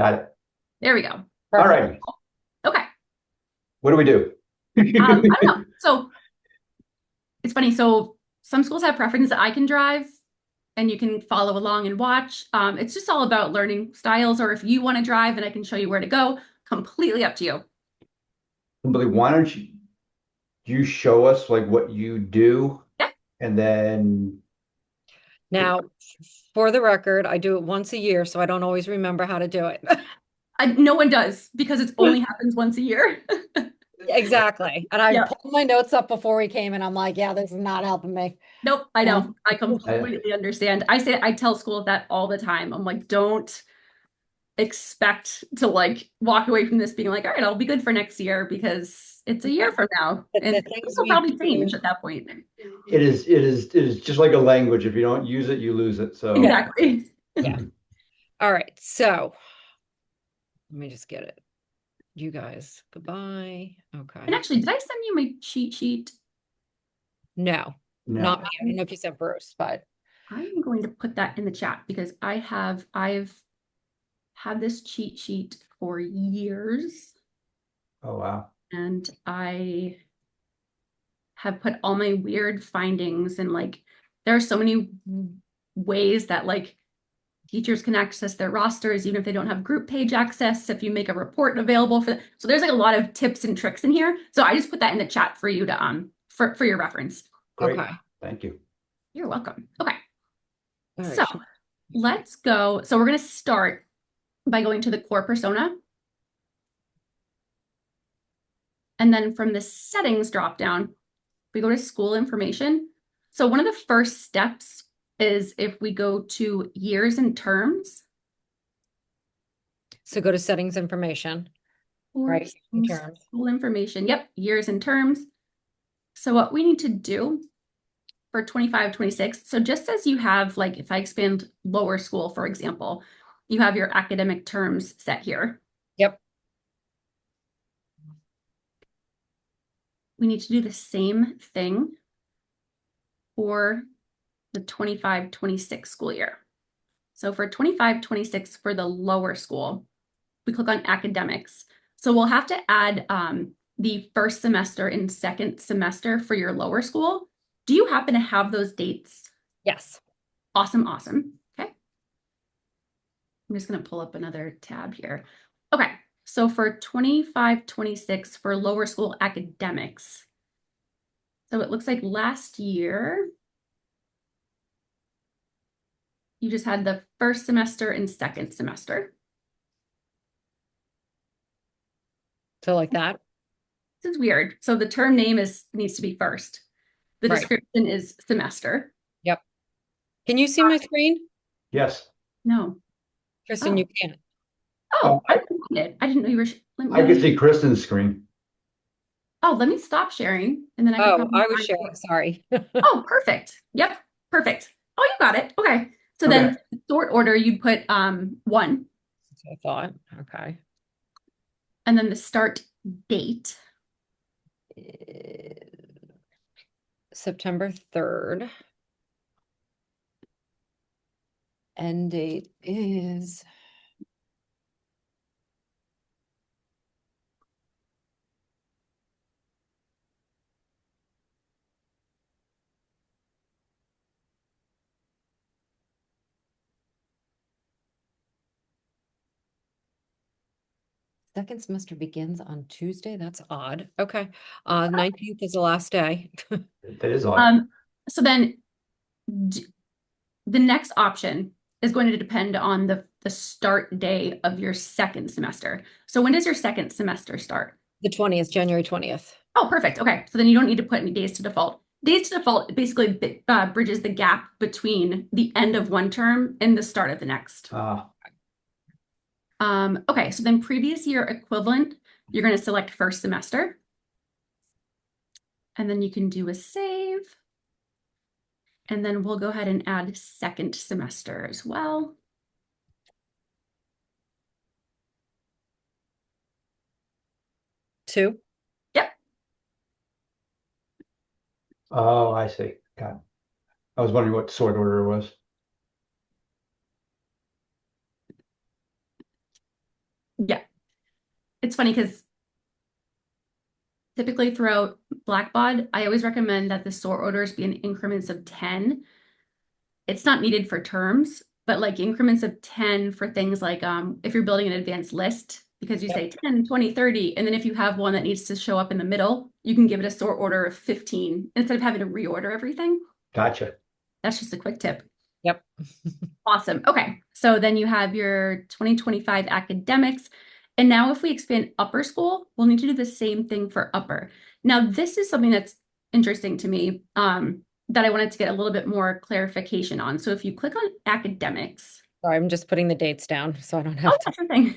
Got it. There we go. All Perfect. right. Okay. What do we do? I don't know. So it's funny. So some schools have preference that I can drive and you can follow along and watch. It's just all about learning styles, or if you want to drive and I can show you where to go, completely up to you. Kimberly, why don't you show us like what you do Yeah. and then Now, for the record, I do it once a year, so I don't always remember how to do it. No one does because it only happens once a year. Exactly. And I Yeah. pulled my notes up before we came, and I'm like, yeah, this is not helping me. Nope, I know. I I, completely understand. I tell schools that all the time. I'm like, don't expect to like walk away from this being like, all right, I'll be good for next year because it's a year from now. And The things things will we probably do. change at that point. it is just like a language. If you don't use it, you lose it. So Exactly. Yeah. All right. So let me just get it. You guys, goodbye. And Okay. actually, did I send you my cheat sheet? No, not no. me. I don't know if you said Bruce, but I'm going to put that in the chat because I've had this cheat sheet for years Oh wow. and I have put all my weird findings and like there are so many ways that like teachers can access their rosters even if they don't have group page access if you make a report available for so there's like a lot of tips and tricks in here, so I just put that in the chat for you to for your reference. Great. okay. Thank you. You're welcome. Okay, All so right. let's go. So we're going to start by going to the core persona, and then from the settings drop down we go to school information. So one of the first steps is if we go to years and terms. So go to settings information, Or right? In terms. school information. Yep, years and terms. So what we need to do for 25, 26. So just as you have, like if I expand lower school, for example, you have your academic terms set here. Yep. We need to do the same thing for the 25, 26 school year. So for 25, 26 for the lower school, we click on academics. So we'll have to add the first semester and second semester for your lower school. Do you happen to have those dates? Yes. Awesome, awesome. Okay. I'm just going to pull up another tab here. Okay. So for 25, 26 for lower school academics. So it looks like last year you just had the first semester and second semester. So like that. This is weird. So the term name needs to be first. The Right. description is semester. Yep. Can you see my screen? Yes. No. Kristen, Oh, you can't. Oh, oh, I didn't find it. I didn't know you were. Let I can me. see Kristen's screen. Oh, let me stop sharing, and then I could Oh, probably I was find sharing. it. Sorry. Oh, perfect. Yep, perfect. Oh, you got it. Okay. So Okay. then, sort order, you'd put one, That's what I thought. Okay. and then the start date. September 3rd. End date is second semester begins on Tuesday. That's odd. Okay. 19th is the last day. That is odd. Um, so then d the next option is going to depend on the start day of your second semester. So when does your second semester start? The 20th, January 20th. Oh, perfect. Okay. So then you don't need to put any days to default. Days to default basically bridges the gap between the end of one term and the start of the next. Ah, Okay, so then previous year equivalent, you're going to select first semester. And then you can do a save. And then we'll go ahead and add second semester as well. Two. Yep. oh, I see. Got it. I was wondering what sort order it was. Yeah. It's funny because typically throughout Blackbaud, I always recommend that the sort orders be in increments of 10. It's not needed for terms, but like increments of 10 for things like if you're building an advanced list, because you Yep. say 10, 20, 30, and then if you have one that needs to show up in the middle, you can give it a sort order of 15 instead of having to reorder everything. Gotcha. That's just a quick tip. Yep. Awesome. Okay. So then you have your 2025 academics. And now if we expand upper school, we'll need to do the same thing for upper. Now, this is something that's interesting to me that I wanted to get a little bit more clarification on. So if you click on academics, Sorry, I'm just putting the dates down so I don't oh, have to. that's your thing.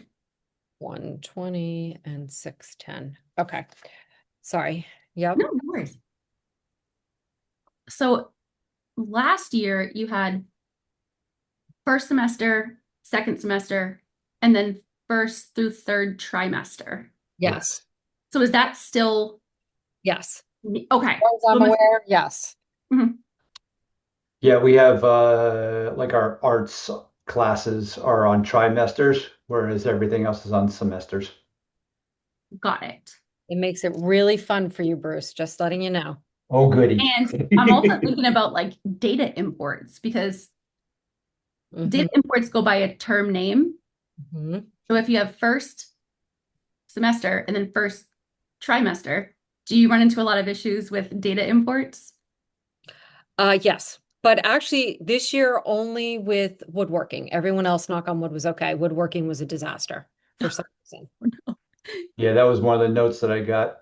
120 and 610. Okay. Sorry. Yep. No, no worries. So last year you had first semester, second semester, and then first through third trimester. Yes. So is that still Yes. okay? As far as So I'm aware, yes. Mhm. Yeah, we have like our arts classes are on trimesters, whereas everything else is on semesters. Got it. It makes it really fun for you, Bruce, just letting you know. Oh, goody. And I'm also thinking about like data imports because Mhm. data imports go by a term name. Mhm. So if you have first semester and then first trimester, do you run into a lot of issues with data imports? Yes. But actually, this year only with woodworking. Everyone else, knock on wood, was okay. Woodworking was a disaster for some reason. Yeah, that was one of the notes that I got.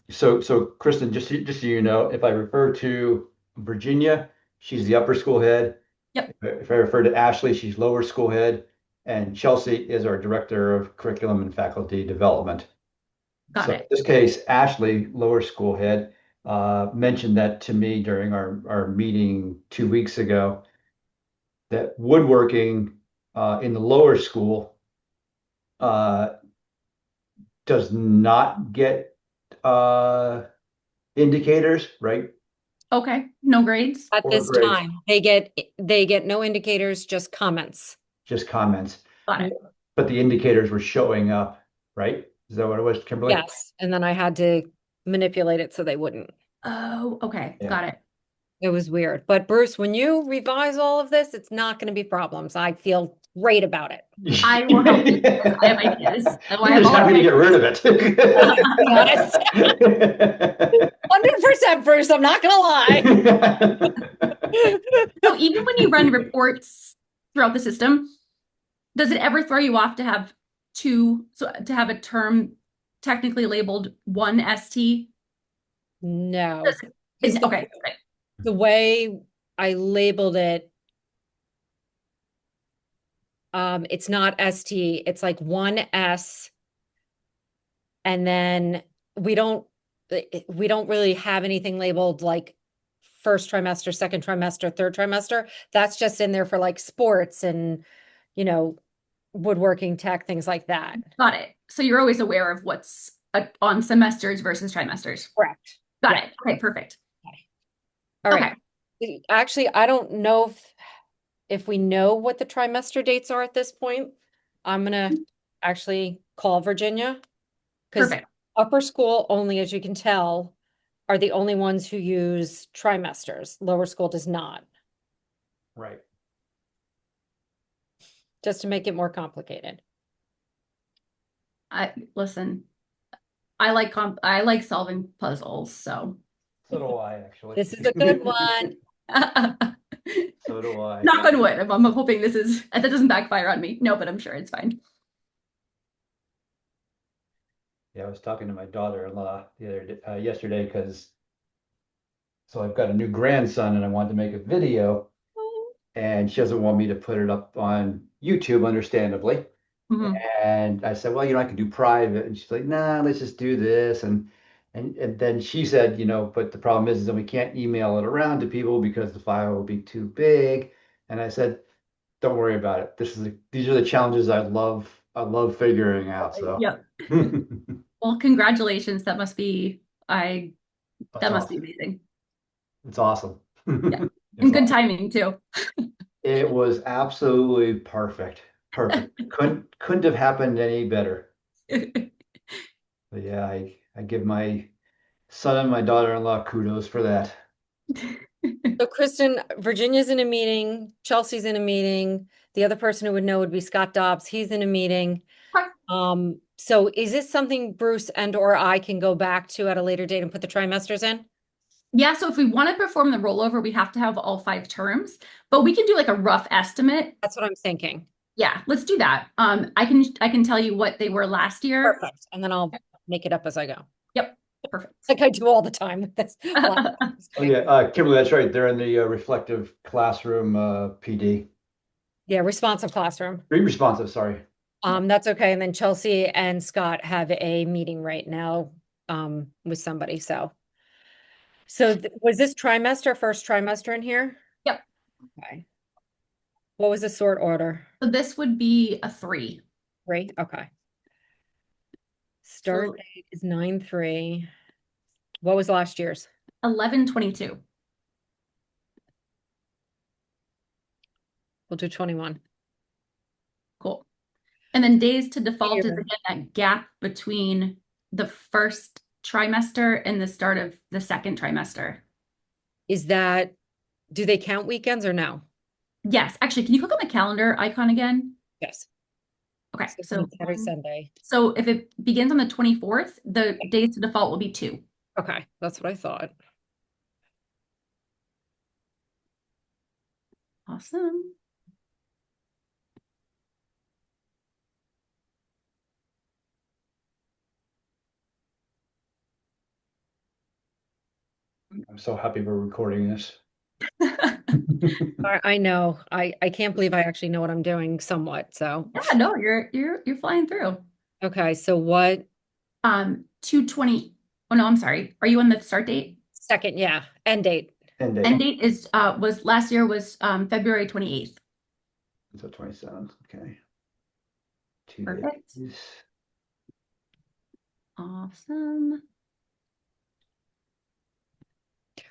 So Kristen, just so you know, if I refer to Virginia, she's the upper school head. Yep, If I refer to Ashley, she's lower school head, and Chelsea is our director of curriculum and faculty development. got So in it. this case, Ashley, lower school head, mentioned that to me during our meeting 2 weeks ago, that woodworking in the lower school uh, does not get uh, indicators, right? Okay, no grades. At Or this grades, time, they get no indicators, just comments. just comments. Got it. But the indicators were showing up, right? Is that what it was, Kimberly? Yes. And then I had to manipulate it so they wouldn't. Oh, okay, Yeah. got it. It was weird. But Bruce, when you revise all of this, it's not going to be problems. I feel great about it. I will help you because I have ideas. Oh, I You're have just all happy the to get rid ideas. of To be honest, it. 100% Bruce, I'm not gonna lie. So even when you run reports throughout the system, does it ever throw you off to have so to have a term technically labeled one ST? No, because Okay. the way I labeled it, it's not ST, it's like one S, and then we don't we don't really have anything labeled like first trimester, second trimester, third trimester. That's just in there for like sports and, you know, woodworking tech, things like that. Got it. So you're always aware of what's on semesters versus trimesters. Correct. Got Yeah. it. Okay, perfect. All right. Okay. Actually, I don't know if we know what the trimester dates are at this point. I'm gonna actually call Virginia because Perfect. upper school only, as you can tell, are the only ones who use trimesters. Lower school does not, Right. just to make it more complicated. I listen. I like solving puzzles, so So do I, actually. This is a good one. knock So do I. on wood. I'm hoping that doesn't backfire on me. No, but I'm sure it's fine. Yeah, I was talking to my daughter-in-law the other day, yesterday, because so I've got a new grandson and I wanted to make a video, and she doesn't want me to put it up on YouTube, understandably. Mhm. And I said, well, I can do private. And she's like, nah, let's just do this. And then she said, but the problem is that we can't email it around to people because the file will be too big. And I said, don't worry about it. These are the challenges I love figuring out. So Yep. that's Well, congratulations. I that must be awesome. amazing. It's awesome. Yeah. It's And good awesome. timing too. It was absolutely perfect. Perfect. Couldn't have happened any better. But yeah, I give my son and my daughter-in-law kudos for that. So Kristen, Virginia's in a meeting, Chelsea's in a meeting. The other person who would know would be Scott Dobbs. He's in a meeting. So is this something Bruce and or I can go back to at a later date and put the trimesters in? Yeah, so if we want to perform the rollover, we have to have all 5 terms, but we can do like a rough estimate. That's what I'm thinking. Yeah, let's do that. I can tell you what they were last year. Perfect. And then I'll make it up as I go. Yep, perfect. Like I do all the time with this. Oh yeah, Kimberly, that's right. They're in the reflective classroom PD. Yeah, responsive classroom. Be responsive, sorry. That's okay. And then Chelsea and Scott have a meeting right now with somebody. So was this trimester, first trimester in here? Yep. Okay. What was the sort order? So this would be a 3. 3? Okay. Start So date is 9/3. What was last year's? 11/22. We'll do 21. Cool. And then days to default is Here. again that gap between the first trimester and the start of the second trimester. Is that, do they count weekends or no? Yes, actually, can you click on the calendar icon again? Yes. Okay, So Saturday, Sunday. so if it begins on the 24th, the days to default will be 2. Okay, that's what I thought. Awesome. I'm so happy we're recording this. I know. I can't believe I actually know what I'm doing somewhat. So Yeah, no, you're flying through. okay, so what 2/20. Oh no, I'm sorry. Are you on the start date? second, yeah, end date. End End date. date is was last year was February 28th. So 27th, okay. 2 Perfect. days. Awesome.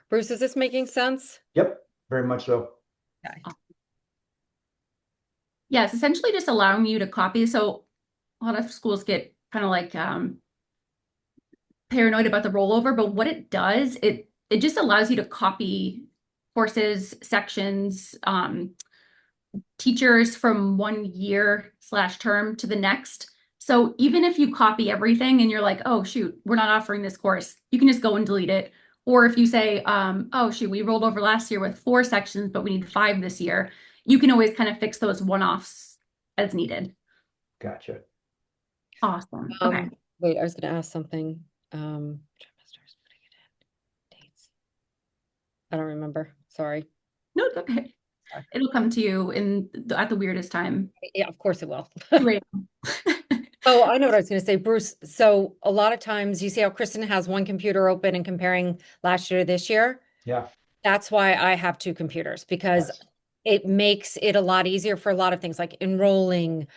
Bruce, is this making sense? Yep, very much so. Okay. Yeah, it's essentially just allowing you to copy. So a lot of schools get kind of like paranoid about the rollover, but what it does, it just allows you to copy courses, sections, teachers from one year/term to the next. So even if you copy everything and you're like, oh shoot, we're not offering this course, you can just go and delete it. Or if you say, oh shoot, we rolled over last year with 4 sections, but we need 5 this year, you can always kind of fix those one-offs as needed. Gotcha. Awesome. Okay. Wait, I was going to ask something. Trimesters, putting it in. Dates. I don't remember. Sorry. No, it's okay. It'll come to you at the weirdest time. Yeah, of course it will. 2 a.m. Oh, I know what I was going to say, Bruce. So a lot of times you see how Kristen has one computer open and comparing last year to this year. Yeah. That's why I have 2 computers because Yes. it makes it a lot easier for a lot of things like enrolling.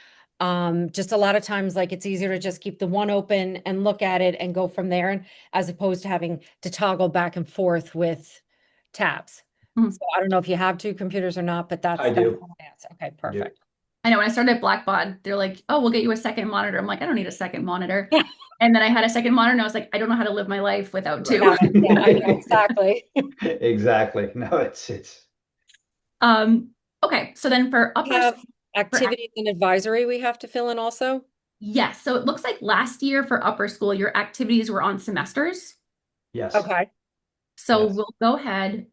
Just a lot of times, like it's easier to just keep the one open and look at it and go from there, and as opposed to having to toggle back and forth with tabs. Mhm. So I don't know if you have 2 computers or not, but that's I do. how my answer. Okay, perfect. I know when I started at Blackbaud, they're like, oh, we'll get you a second monitor. I'm like, I don't need a second monitor. And then I had a second monitor and I was like, I don't know how to live my life without 2. Yeah, I know, exactly. Exactly. No, it's Okay, so then for upper Have school, activities and advisory we have to fill in also? yes. So it looks like last year for upper school, your activities were on semesters. yes. Okay. So Yes. we'll go ahead,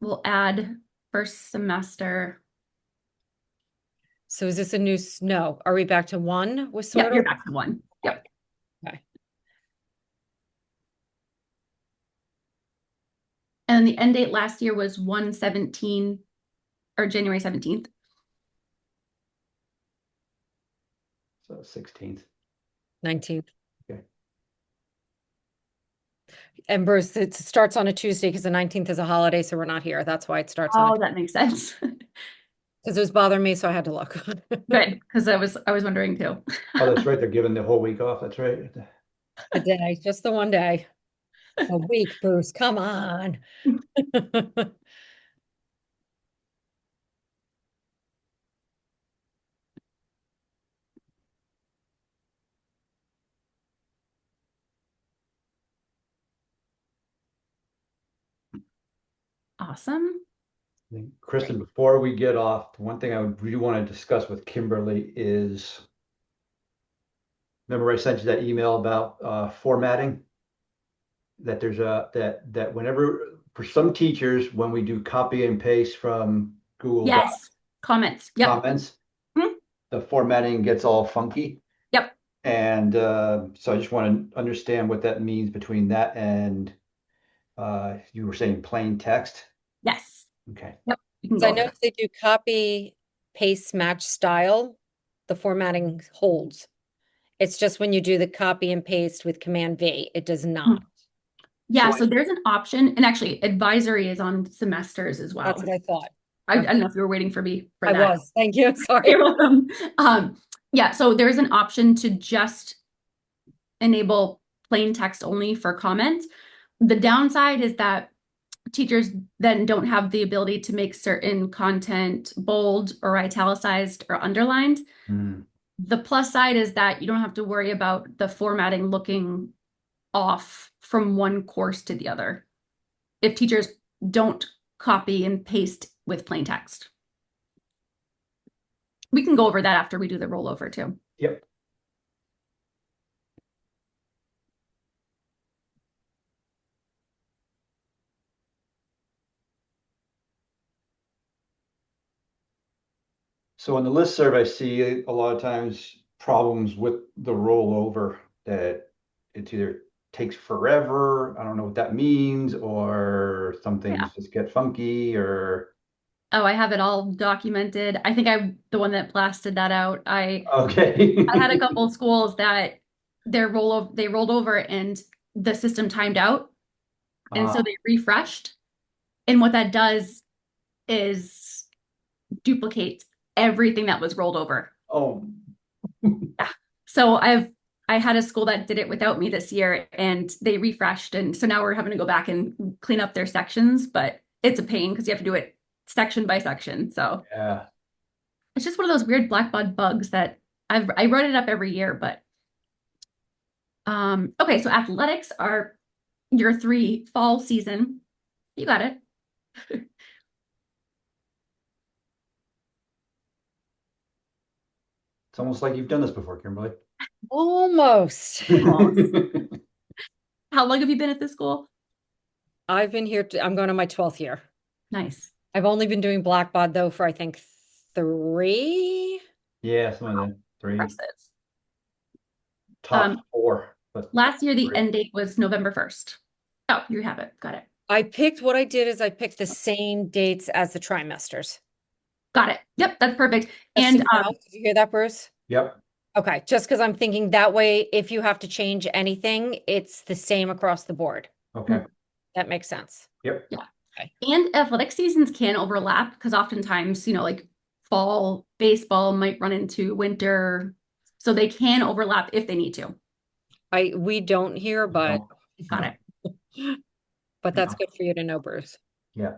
we'll add first semester. So is this a new, no, are we back to 1 with Yeah, sort you're of? back to 1. Yep. Okay. And the end date last year was 1/17 or January 17th. So 16th. 19th. Okay. And Bruce, it starts on a Tuesday because the 19th is a holiday, so we're not here. That's why it starts on, Oh, that makes sense. because it was bothering me, so I had to look. Good, because I was wondering too. Oh, that's right. They're giving the whole week off. That's right. A day, just the one day. A week, Bruce, come on. Awesome. Kristen, before we get off, one thing I would really want to discuss with Kimberly is, remember I sent you that email about formatting? That there's that whenever, for some teachers, when we do copy and paste from Google Docs Yes. Comments. Yep. comments, Mhm. the formatting gets all funky. Yep. And so I just want to understand what that means between that and you were saying plain text. Yes. Okay. Yep. You can So go I over know that. if they do copy, paste, match style, the formatting holds. It's just when you do the copy and paste with Command V, it does not. Yeah, So so there's an option, and actually advisory is on semesters as That's well. what I thought. I don't know if you were waiting for me for I that. was. Thank you. Sorry. You're welcome. Yeah, so there's an option to just enable plain text only for comment. The downside is that teachers then don't have the ability to make certain content bold or italicized or underlined. Hmm. The plus side is that you don't have to worry about the formatting looking off from one course to the other if teachers don't copy and paste with plain text. We can go over that after we do the rollover too. Yep. So on the listserv, I see a lot of times problems with the rollover, that it either takes forever. I don't know what that means, or some Yeah. things just get funky, or Oh, I have it all documented. I think I'm the one that blasted that out. okay. I had a couple of schools that they rolled over and the system timed out. And so they refreshed. And what that does is duplicates everything that was rolled over. Oh, So I had a school that did it without me this year and they refreshed. And so now we're having to go back and clean up their sections, but it's a pain because you have to do it section by section. So yeah. it's just one of those weird black bud bugs that I wrote it up every year, but okay, so athletics are your 3 fall season. You got it. It's almost like you've done this before, Kimberly. Almost. How long have you been at this school? I've been here, I'm going on my 12th year. Nice. I've only been doing Blackbaud though for I think 3. Yeah, some of the three Impressive. top 4, but Last year the 3. end date was November 1st. Oh, you have it. Got it. What I did is I picked the same dates as the trimesters. Got it. Yep, that's perfect. Just And to count. Did you hear that, Bruce? Yep. Okay, just because I'm thinking that way, if you have to change anything, it's the same across the board. Okay. That makes sense. Yep. yeah. Okay. And athletic seasons can overlap because oftentimes, like fall baseball might run into winter. So they can overlap if they need to. We don't hear, but Got it. that's Yeah. good for you to know, Bruce. Yeah.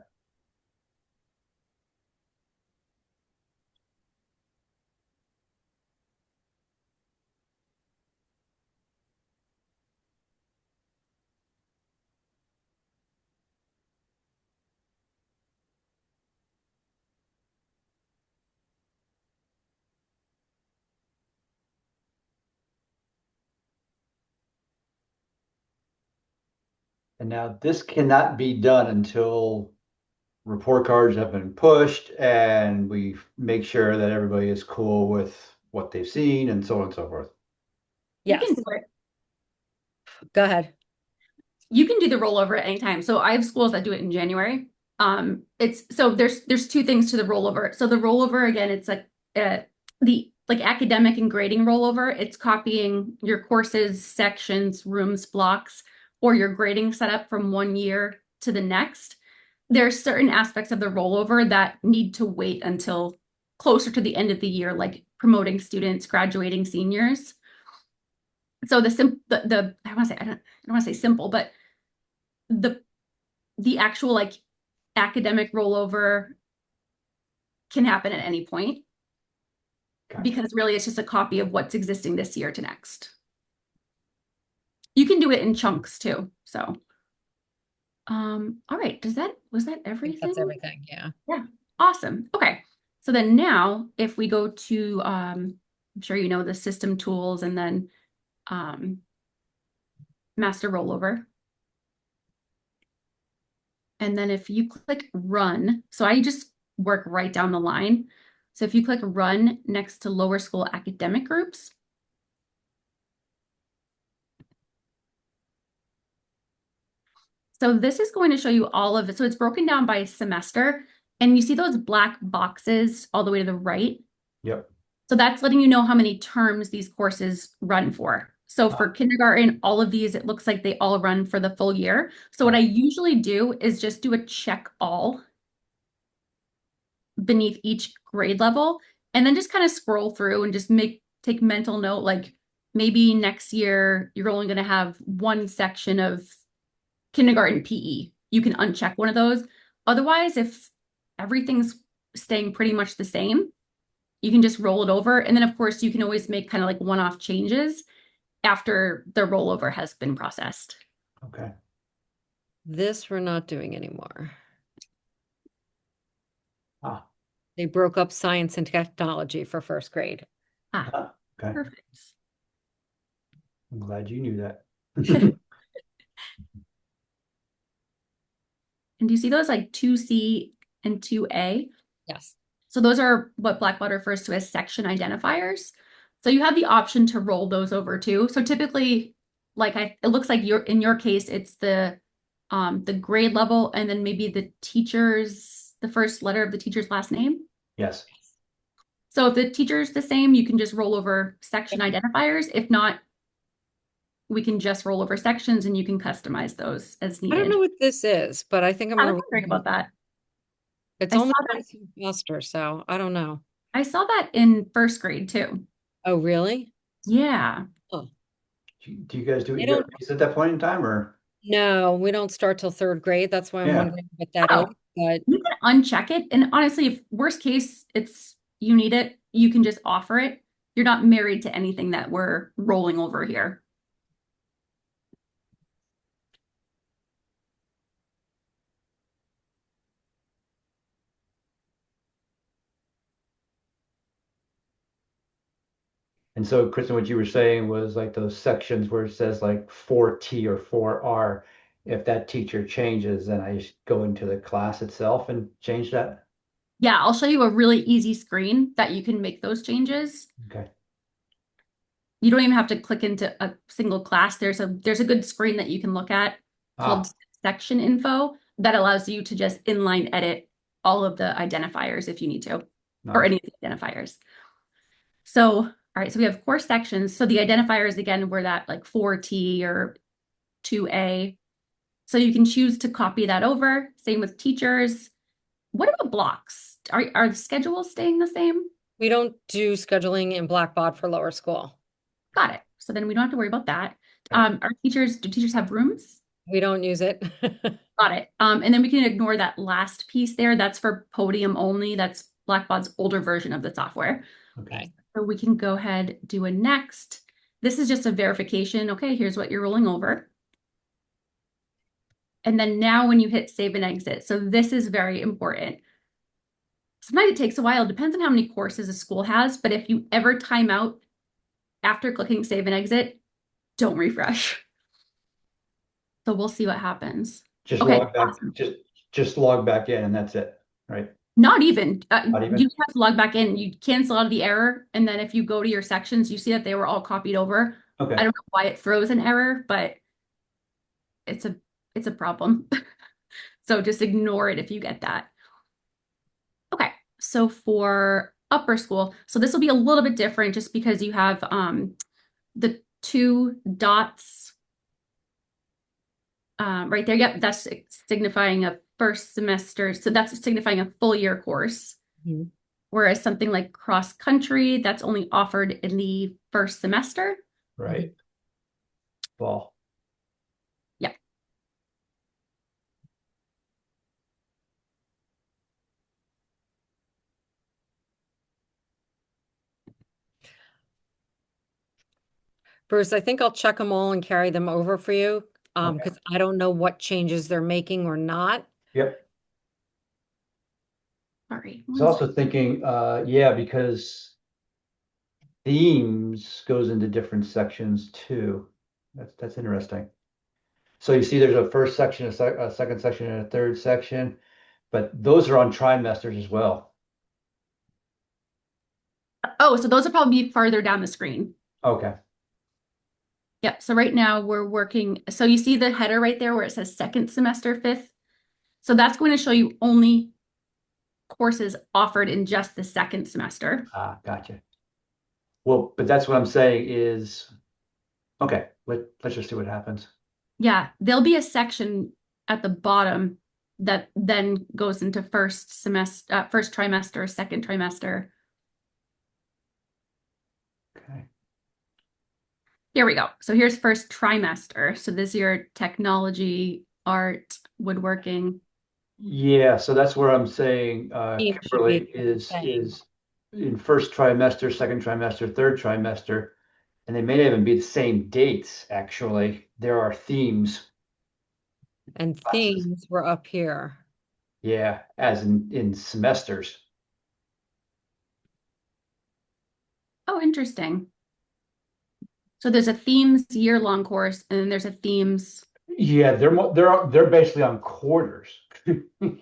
And now this cannot be done until report cards have been pushed and we make sure that everybody is cool with what they've seen and so on and so forth. You can Yes, do it. go ahead. You can do the rollover at any time. So I have schools that do it in January. It's so there's 2 things to the rollover. So the rollover again, it's like the like academic and grading rollover. It's copying your courses, sections, rooms, blocks, or your grading setup from one year to the next. There are certain aspects of the rollover that need to wait until closer to the end of the year, like promoting students, graduating seniors. So the I don't want to say simple, but the actual like academic rollover can happen at any point Gotcha. because really it's just a copy of what's existing this year to next. You can do it in chunks too. So All right, was that I think everything? that's everything, yeah. Yeah, awesome. Okay. So then now if we go to I'm sure you know the system tools and then um master rollover. And then if you click run, so I just work right down the line. So if you click run next to lower school academic groups, so this is going to show you all of it. So it's broken down by semester, and you see those black boxes all the way to the right. Yep. So that's letting you know how many terms these courses run for. So for kindergarten, all of these, it looks like they all run for the full year. So what I usually do is just do a check all beneath each grade level, and then just kind of scroll through and just take mental note, like maybe next year you're only going to have one section of kindergarten PE. You can uncheck one of those. Otherwise, if everything's staying pretty much the same, you can just roll it over. And then of course you can always make kind of like one-off changes after the rollover has been processed. Okay. This we're not doing anymore. Ah, They broke up science and technology for first grade. okay. Perfect. I'm glad you knew that. And do you see those like 2C and 2A? Yes. So those are what Blackbaud refers to as section identifiers. So you have the option to roll those over too. So typically, it looks like in your case, it's the grade level and then maybe the first letter of the teacher's last name. Yes. So if the teacher's the same, you can just roll over section identifiers. If not, we can just roll over sections and you can customize those as I don't needed. know what this is, but I think I'm I was gonna. wondering about that. It's I saw only that. semester, so I don't know. I saw that in first grade too. Oh, really? Yeah. Oh, Do you guys do they don't. ERPs at that point in time or? No, we don't start till third grade. That's why I'm Yeah. wondering what that is. Oh, But you can uncheck it. And honestly, if worst case, you need it, you can just offer it. You're not married to anything that we're rolling over here. And so, Kristen, what you were saying was like those sections where it says like 4T or 4R. If that teacher changes, then I just go into the class itself and change that. Yeah, I'll show you a really easy screen that you can make those changes. Okay. You don't even have to click into a single class. There's a good screen that you can look at called section info that allows you to just inline edit all of the identifiers if you need to, or Nice. any of the identifiers. So, all right, so we have course sections. So the identifiers again were that like 4T or 2A. So you can choose to copy that over. Same with teachers. What about blocks? Are the schedules staying the same? we don't do scheduling in Blackbaud for lower school. Got it. So then we don't have to worry about that. Okay. Do teachers have rooms? We don't use it. Got it. And then we can ignore that last piece there. That's for podium only. That's Blackbaud's older version of the software. Okay. So we can go ahead, do a next. This is just a verification. Okay, here's what you're rolling over. And then now when you hit save and exit, so this is very important. Sometimes it takes a while, depends on how many courses a school has, but if you ever time out after clicking save and exit, don't refresh. So we'll see what happens. Just Okay, log back, awesome. just log back in and that's it, right? Not even. Not even? You just have to log back in. You cancel out of the error, and then if you go to your sections, you see that they were all copied over. Okay. I don't know why it throws an error, but it's a problem. So just ignore it if you get that. Okay, so for upper school, so this will be a little bit different just because you have the two dots right there. Yep, that's signifying a first semester. So that's signifying a full year course. Mhm. Whereas something like cross country, that's only offered in the first semester. Right. Fall. Yeah. Bruce, I think I'll check them all and carry them over for you. Okay. because I don't know what changes they're making or not. Yep. Sorry. I was also thinking, yeah, because themes goes into different sections too. That's interesting. So you see there's a first section, a second section, and a third section, but those are on trimesters as well. Oh, so those will probably be farther down the screen. Okay. Yep. So right now we're working. So you see the header right there where it says second semester, fifth. So that's going to show you only courses offered in just the second semester. Ah, gotcha. Well, but that's what I'm saying is, okay, let's just see what happens. Yeah, there'll be a section at the bottom that then goes into first semester, first trimester, second trimester. Okay. Here we go. So here's first trimester. So this is your technology, art, woodworking. Yeah, so that's where I'm saying, Theme should Kimberly be the is same. in first trimester, second trimester, third trimester, and they may not even be the same dates, actually. There are themes. And Classes. themes were up here. Yeah, as in semesters. Oh, interesting. So there's a themes year-long course, and then there's a themes. Yeah, they're basically on quarters,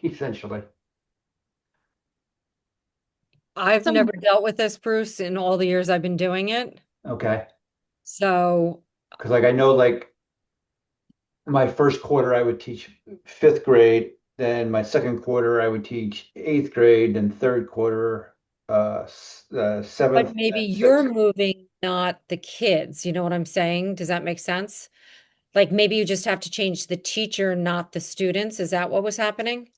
essentially. I've So never dealt with this, Bruce, in all the years I've been doing it. Okay. So Because like I know like my first quarter I would teach fifth grade, then my second quarter I would teach eighth grade, then third quarter but seventh maybe and you're sixth. moving, not the kids. You know what I'm saying? Does that make sense? Like maybe you just have to change the teacher, not the students. Is that what was happening?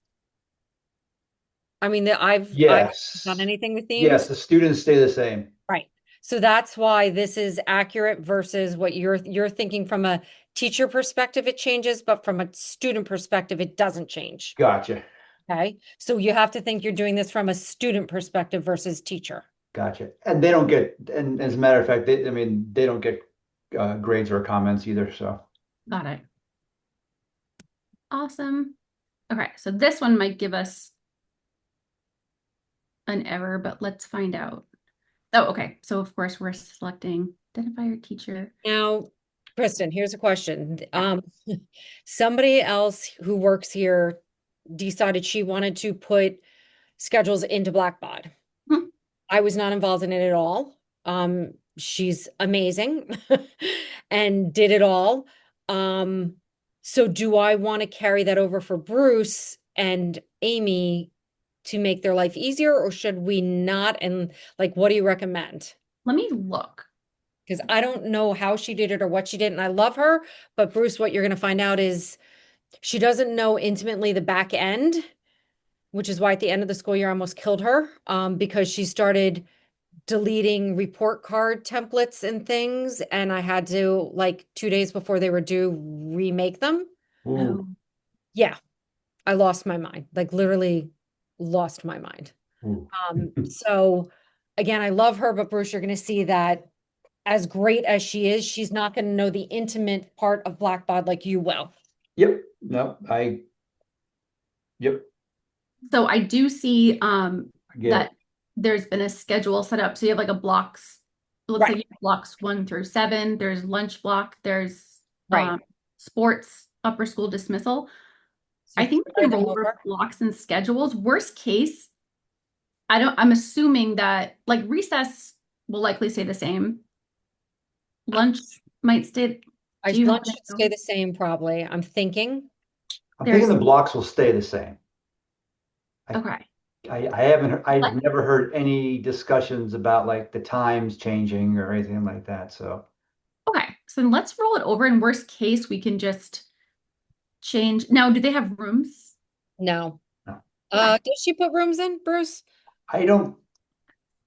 I mean, I've done Yes. anything with Yes, themes. the students stay the same. Right. So that's why this is accurate versus what you're thinking from a teacher perspective, it changes, but from a student perspective, it doesn't change. Gotcha. Okay. So you have to think you're doing this from a student perspective versus teacher. Gotcha. And they don't get, and as a matter of fact, I mean, they don't get grades or comments either. So, got it. Awesome. Okay, so this one might give us an error, but let's find out. Oh, okay. So of course we're selecting identify your teacher. Now, Kristen, here's a question. Somebody else who works here decided she wanted to put schedules into Blackbaud. Hmm. I was not involved in it at all. She's amazing and did it all. So do I want to carry that over for Bruce and Amy to make their life easier, or should we not? And like, what do you recommend? Let me look. Because I don't know how she did it or what she did, and I love her. But Bruce, what you're going to find out is she doesn't know intimately the back end, which is why at the end of the school year I almost killed her, because she started deleting report card templates and things, and I had to, like 2 days before they were due, remake them. ooh, Oh, Yeah, I lost my mind, like literally lost my mind. ooh. So again, I love her, but Bruce, you're going to see that as great as she is, she's not going to know the intimate part of Blackbaud like you will. Yep. No, yep, so I do see I get that it. there's been a schedule set up. So you have like a blocks, it looks like Right, you have blocks 1 through 7. There's lunch block, there's right. sports, upper school dismissal. So I you think we carry can them roll over over. blocks and schedules. Worst case, I'm assuming that like recess will likely stay the same. Lunch might stay. Do you Lunch happen should to stay know? the same, probably. I'm thinking. I'm thinking There's the blocks will stay the same. I, okay. I haven't, I've Let never heard any discussions about like the times changing or anything like that. So, okay. So then let's roll it over. In worst case, we can just change. Now, do they have rooms? No. no. Okay. Does she put rooms in, Bruce? I don't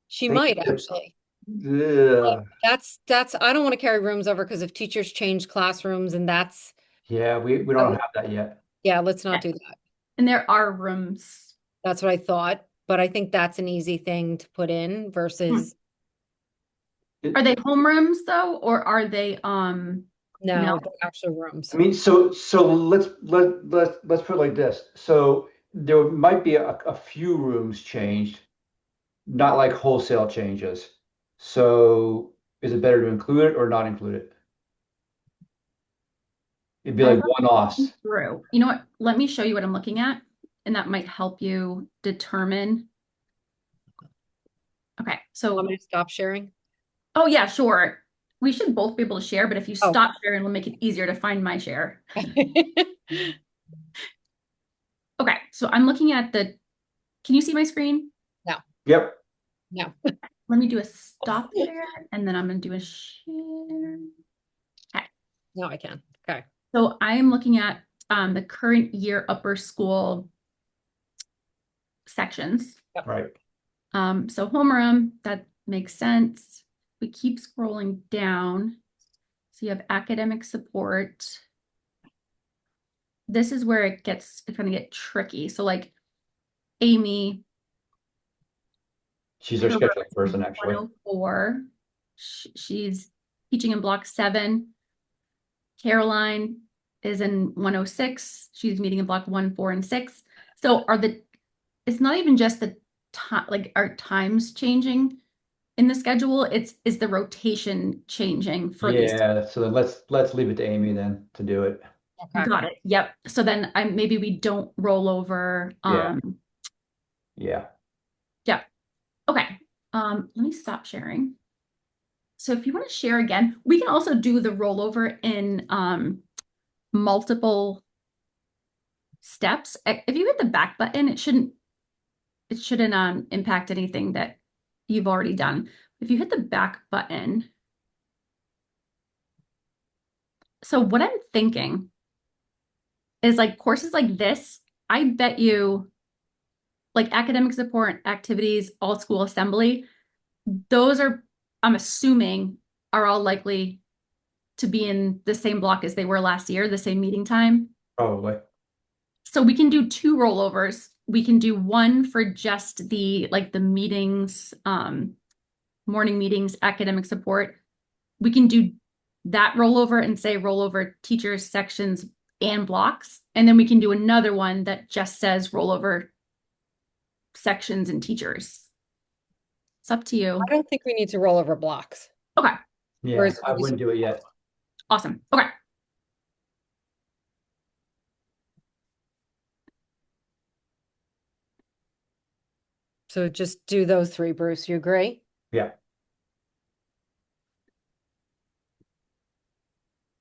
She think might that, actually. But ugh. that's I don't want to carry rooms over because if teachers change classrooms and Yeah, we don't have that yet. yeah, let's not Okay. do that. And there are rooms. That's what I thought, but I think that's an easy thing to put in Hmm. versus Are they It- homerooms though, or are they No, No? the actual rooms. I mean, so let's put it like this. So there might be a few rooms changed, not like wholesale changes. So is it better to include it or not include it? It'd be As like I'm one-offs. looking through, you know what? Let me show you what I'm looking at, and that might help you determine. Okay, so, Want me to stop sharing? oh yeah, sure. We should both be able to share, but if you Oh. stop sharing, it'll make it easier to find my share. Okay, so I'm looking at can you see my screen? Yep. No. Let me do a stop share, and then I'm gonna do a share. Okay, No, I can. Okay. so I am looking at the current year upper school sections. Right. So homeroom, that makes sense. We keep scrolling down. So you have academic support. This is where it's going to get tricky. So like Amy, She's our her row scheduling is person, actually. 104. She's teaching in block 7. Caroline is in 106. She's meeting in block 1, 4, and 6. So it's not even just the time, like our times changing in the schedule, is the rotation changing for these. Yeah, so then let's leave it to Amy then to do it. Okay. Got it. Yep. So then maybe we don't roll over. Yeah. Yeah. Yeah. Okay. Let me stop sharing. So if you want to share again, we can also do the rollover in multiple steps. If you hit the back button, it shouldn't impact anything that you've already done. If you hit the back button, so what I'm thinking is like courses like this, I bet you like academic support, activities, all school assembly, those are, I'm assuming, are all likely to be in the same block as they were last year, the same meeting time. Probably. So we can do 2 rollovers. We can do one for just the meetings, morning meetings, academic support. We can do that rollover and say rollover teachers, sections, and blocks. And then we can do another one that just says rollover sections and teachers. It's up to you. I don't think we need to roll over blocks. Okay, Yeah, Whereas I wouldn't do it yet. awesome. Okay. So just do those 3, Bruce. You agree? Yeah.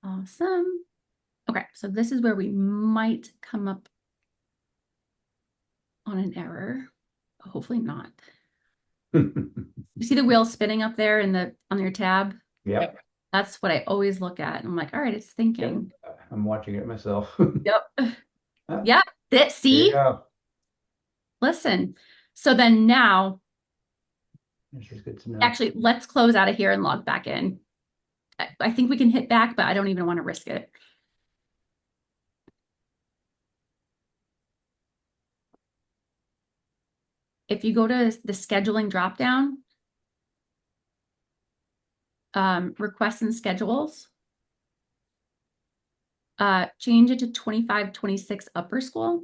Awesome. Okay, so this is where we might come up on an error. Hopefully not. You see the wheel spinning up there on your tab? Yep. That's what I always look at. I'm like, all right, it's thinking. I'm watching it myself. Yep. Ah, Yeah. there you See? go. Listen. So then now, This is good to know. actually, let's close out of here and log back in. I think we can hit back, but I don't even want to risk it. If you go to the scheduling dropdown, requests and schedules, change it to 25-26 upper school,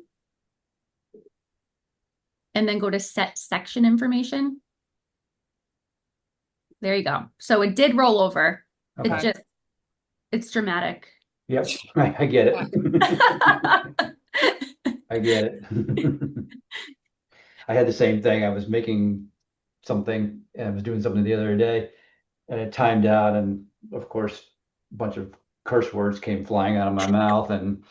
and then go to set section information. There you go. So it did roll over. Okay. It's dramatic. Yep, I get it. I get it. I had the same thing. I was making something and I was doing something the other day and it timed out and of course a bunch of curse words came flying out of my mouth and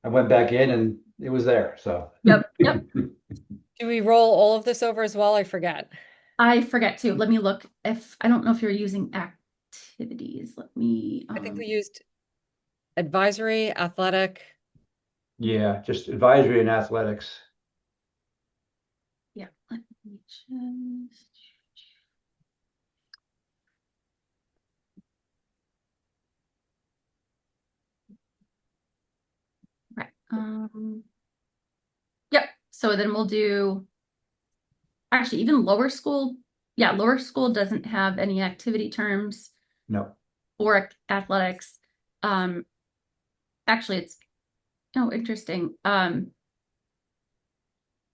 I went back in and it was there. So Yep. Do we roll all of this over as well? I forget. I forget to. Let me look. I don't know if you're using activities. Let me. I think we used advisory, athletic. Yeah, just advisory and athletics. Yeah. Let me just. Right. Yep. So then we'll do. Actually, even lower school. Yeah, lower school doesn't have any activity terms No. or athletics. Um, actually, it's interesting.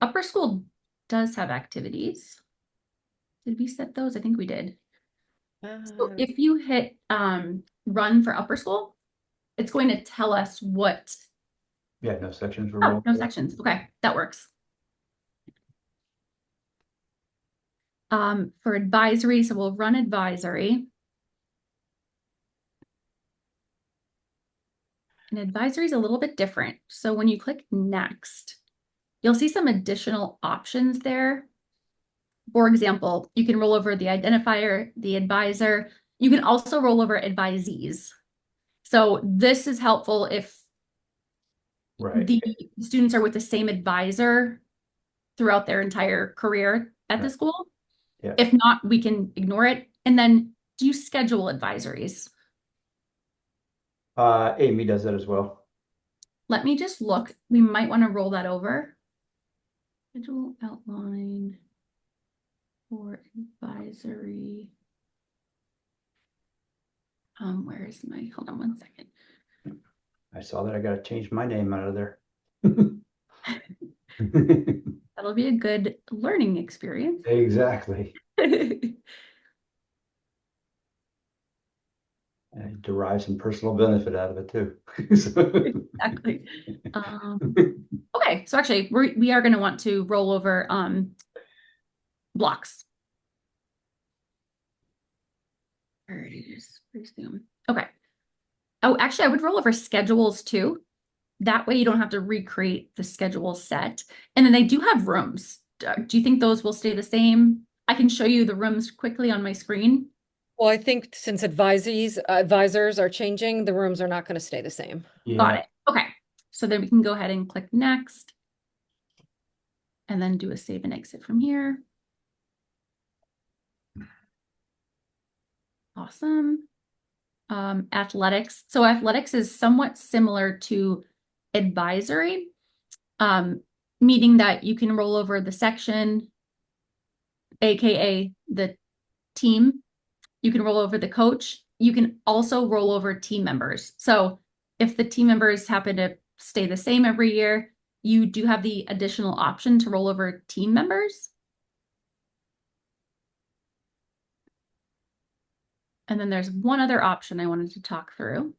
Upper school does have activities. Did we set those? I think we did. So if you hit run for upper school, it's going to tell us what. Yeah, no sections were Oh, rolled. no sections. Okay, that works. For advisory, so we'll run advisory. And advisory is a little bit different. So when you click next, you'll see some additional options there. For example, you can roll over the identifier, the advisor. You can also roll over advisees. So this is helpful if Right. the students are with the same advisor throughout their entire career at the Right. school. Yeah. If not, we can ignore it. And then do you schedule advisories? Amy does that as well. Let me just look. We might want to roll that over. Schedule outline for advisory. Where is my, hold on one second. I saw that. I got to change my name out of there. That'll be a good learning experience. Exactly. I derive some personal benefit out of it too. Exactly. Okay, so actually we are going to want to roll over blocks. Where it is. Where's the okay. Oh, actually, I would roll over schedules too. That way you don't have to recreate the schedule set. And then they do have rooms. Do you think those will stay the same? I can show you the rooms quickly on my screen. Well, I think since advisors are changing, the rooms are not going to stay the same. Got Yeah. it. Okay. So then we can go ahead and click next. And then do a save and exit from here. Awesome. Athletics. So athletics is somewhat similar to advisory, meaning that you can roll over the section, aka the team. You can roll over the coach. You can also roll over team members. So if the team members happen to stay the same every year, you do have the additional option to roll over team members. And then there's one other option I wanted to talk through.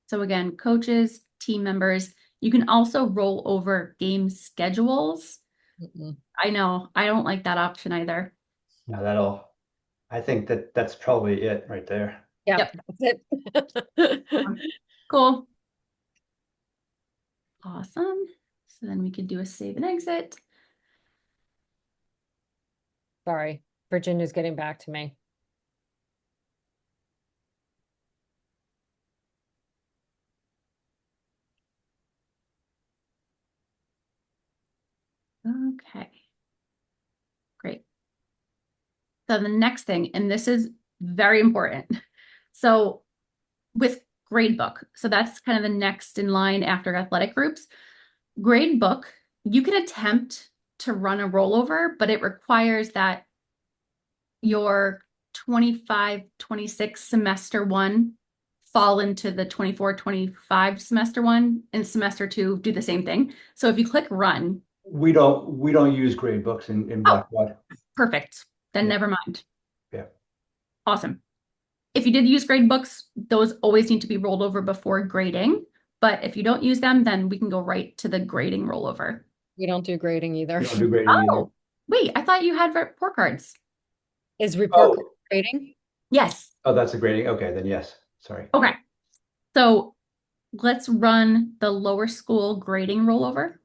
So again, coaches, team members, you can also roll over game schedules. I know, I don't like that option either. No, I think that's probably it right there. Yeah, Yep. that's it. Cool. Awesome. So then we could do a save and exit. Sorry, Virginia's getting back to me. Okay. Great. So the next thing, and this is very important. So with gradebook, so that's kind of the next in line after athletic groups. Gradebook, you can attempt to run a rollover, but it requires that your 25-26 semester one fall into the 24-25 semester one, and semester two do the same thing. So if you click run, We don't use grade books in Blackboard. perfect. Then Yeah. never mind. Yeah. Awesome. If you did use grade books, those always need to be rolled over before grading. But if you don't use them, then we can go right to the grading rollover. We don't do grading either. We don't do grading either. Oh, wait, I thought you had report cards. Is report Oh. card grading? Yes. Oh, that's a grading. Okay, then yes. Sorry. Okay. So let's run the lower school grading rollover.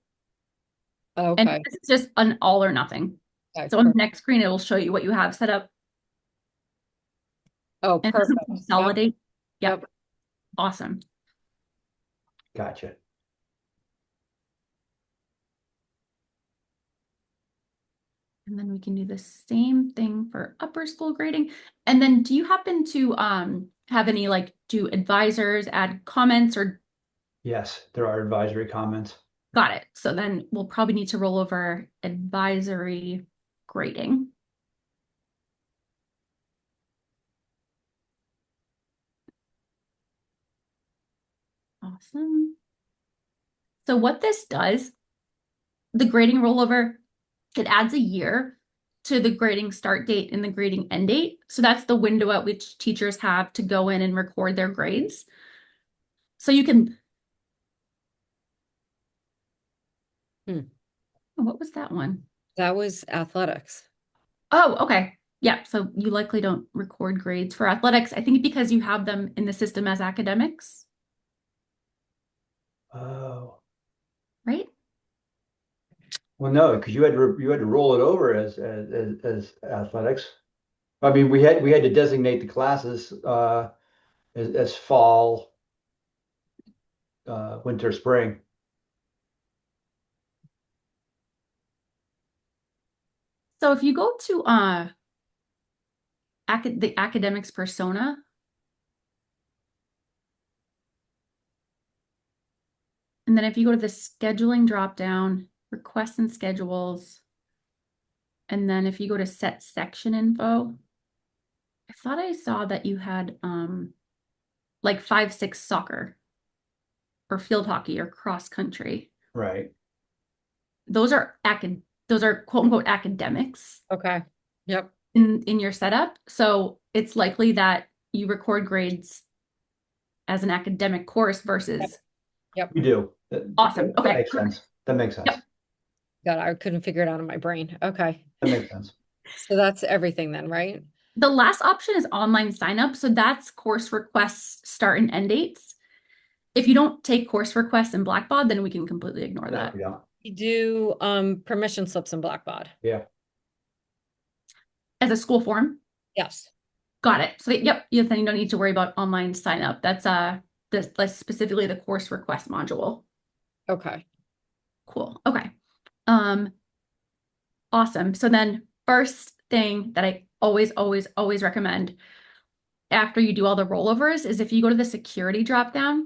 And Okay. this is just an all or nothing. Okay, So on the perfect. next screen, it will show you what you have set up. Oh, And perfect. consolidate. Yep. Yep. Awesome. Gotcha. And then we can do the same thing for upper school grading. And then do you happen to have any do advisors add comments or? Yes, there are advisory comments. Got it. So then we'll probably need to roll over advisory grading. Awesome. So what this does, the grading rollover, it adds a year to the grading start date and the grading end date. So that's the window at which teachers have to go in and record their grades. So you can. Oh, what was that one? That was athletics. Oh, okay. Yeah. So you likely don't record grades for athletics. I think because you have them in the system as academics, Oh, right? well, no, because you had to roll it over as athletics. I mean, we had to designate the classes as fall, winter, spring. So if you go to the academics persona, and then if you go to the scheduling dropdown, requests and schedules, and then if you go to set section info, I thought I saw that you had like 5-6 soccer or field hockey or cross country. Right. Those are quote unquote academics Okay. Yep. in your setup. So it's likely that you record grades as an academic course versus. Yep. We do. Awesome. That Okay. makes sense. That makes sense. Yep. God, I couldn't figure it out in my brain. Okay. That makes sense. So that's everything then, right? The last option is online sign up. So that's course requests start and end dates. If you don't take course requests in Blackbaud, then we can completely ignore No, that. we don't. We do permission slips in Blackbaud. Yeah. As a school form. Yes. Got it. So yep, then you don't need to worry about online sign up. That's specifically the course request module. Okay. Cool. Okay. Awesome. So then first thing that I always recommend after you do all the rollovers is if you go to the security dropdown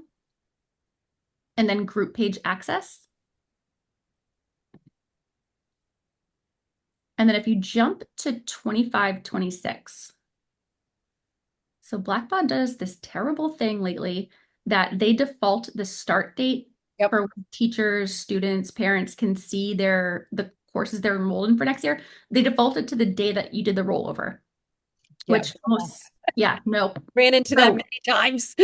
and then group page access. And then if you jump to 25-26. So Blackbaud does this terrible thing lately that they default the start date for when teachers, students, parents can see the courses they're enrolled in for next year. They defaulted to the day that you did the rollover, which ran into that many times.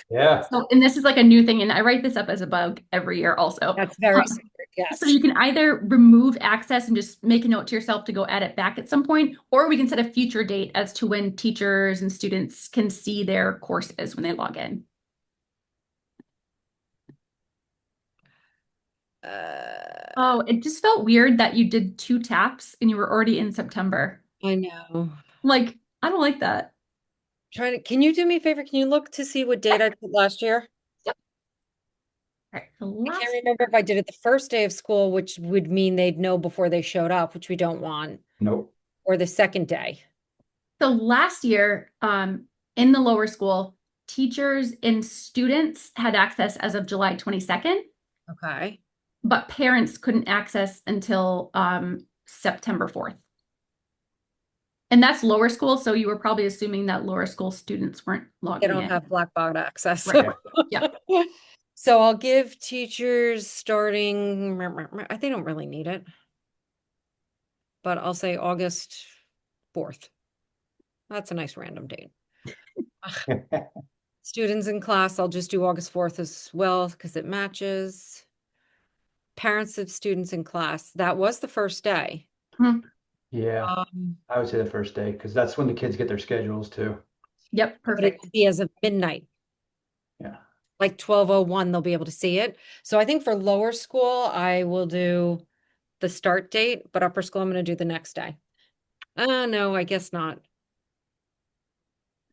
Yeah. So, and this is like a new thing, and I write this up as a bug every year also. That's very secret, yes. So you can either remove access and just make a note to yourself to go edit back at some point, or we can set a future date as to when teachers and students can see their courses when they log in. Oh, it just felt weird that you did 2 taps and you were already in September. I know. Like, I don't like that. Can you do me a favor? Can you look to see what date I did last year? Yep. All right. I can't remember if I did it the first day of school, which would mean they'd know before they showed up, which we don't want. Nope. Or the second day. So last year, in the lower school, teachers and students had access as of July 22nd. Okay. But parents couldn't access until September 4th. And that's lower school, so you were probably assuming that lower school students weren't logging in. They don't have Blackbaud access. Right. Yeah. So I'll give teachers starting, I think they don't really need it. But I'll say August 4th. That's a nice random date. Students in class, I'll just do August 4th as well because it matches. Parents of students in class, that was the first day. Yeah, I would say the first day because that's when the kids get their schedules too. Yep, But it perfect. could be as of midnight. Yeah. Like 12:01, they'll be able to see it. So I think for lower school, I will do the start date, but upper school, I'm going to do the next day. No, I guess not.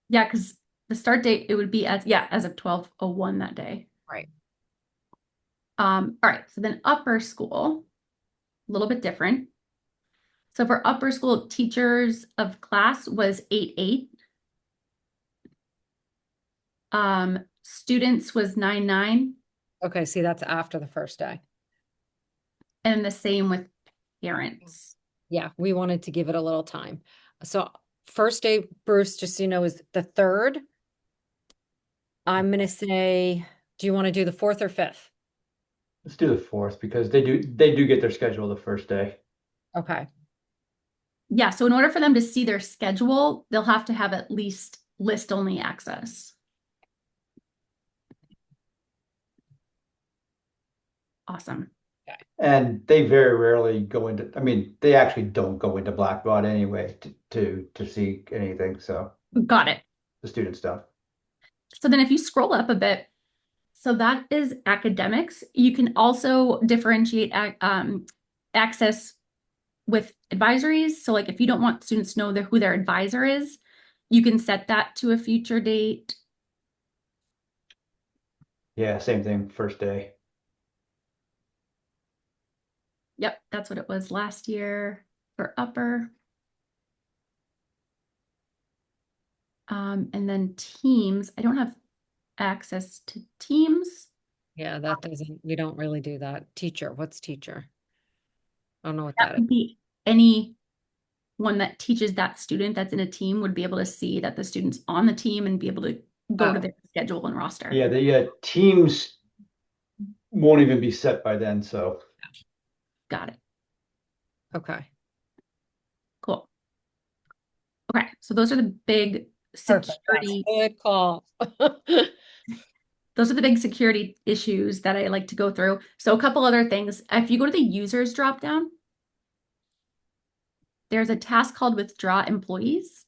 Yeah, because the start date, it would be as of 12:01 that day. Right. All right, so then upper school, a little bit different. So for upper school, teachers of class was 8-8. Students was 9-9. Okay, see, that's after the first day. And the same with parents. Yeah, we wanted to give it a little time. So first day, Bruce, just so you know, is the 3rd. I'm going to say Do you want to do the 4th or 5th? Let's do the 4th because they do get their schedule the first day. Okay. Yeah, so in order for them to see their schedule, they'll have to have at least list only access. Awesome. And they very rarely go into, I mean, they actually don't go into Blackbaud anyway to see anything. So Got it. the student stuff. So then if you scroll up a bit, so that is academics. You can also differentiate access with advisories. So like if you don't want students to know who their advisor is, you can set that to a future date. Yeah, same thing, first day. Yep, that's what it was last year for upper. And then teams, I don't have access to teams. Yeah, that doesn't, we don't really do that. Teacher, what's teacher? I don't know what That that is. would be any one that teaches that student that's in a team would be able to see that the student's on the team and be able to go to Oh. their schedule and roster. Yeah, the teams won't even be set by then. So Got it. Okay. Cool. Okay, so those are the big Perfect. security. Good call. Those are the big security issues that I like to go through. So a couple other things. If you go to the users dropdown, there's a task called withdraw employees.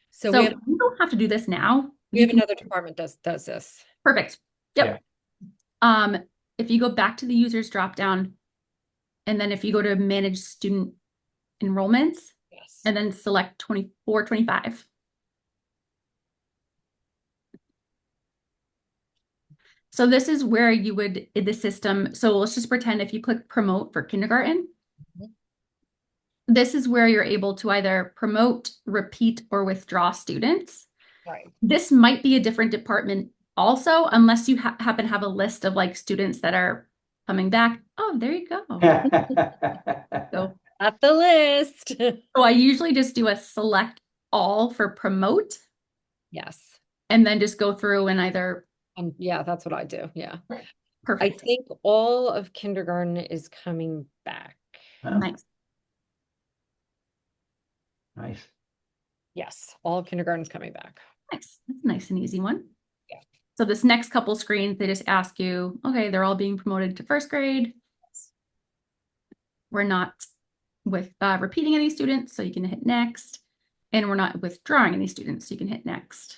So So we have you don't have to do this now. another department does this. Perfect. Yep. If you go back to the users dropdown, and then if you go to manage student enrollments, Yes. and then select 24, 25. So this is where you would, in the system, so let's just pretend if you click promote for kindergarten, this is where you're able to either promote, repeat, or withdraw students. Right. This might be a different department also, unless you happen to have a list of like students that are coming back. Oh, there you go. So, At the list. so I usually just do a select all for promote Yes. and then just go through and either. Yeah, that's what I do. Yeah. Perfect. I think all of kindergarten is coming back. Oh, Nice. nice. Yes, all of kindergarten's coming back. Nice. That's a nice and easy one. Yeah. So this next couple screens, they just ask you, okay, they're all being promoted to first grade. We're not with repeating any students, so you can hit next. And we're not withdrawing any students, so you can hit next.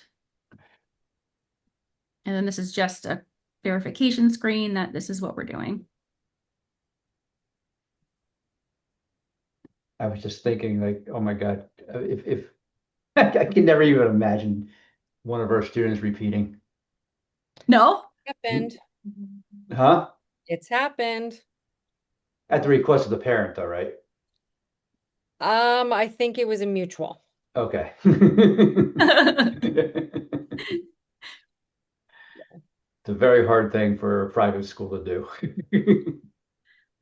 And then this is just a verification screen that this is what we're doing. I was just thinking like, oh my God, if I can never even imagine one of our students repeating. No? Happened. Huh? It's happened. At the request of the parent though, right? I think it was a mutual. Okay. It's a very hard thing for a private school to do.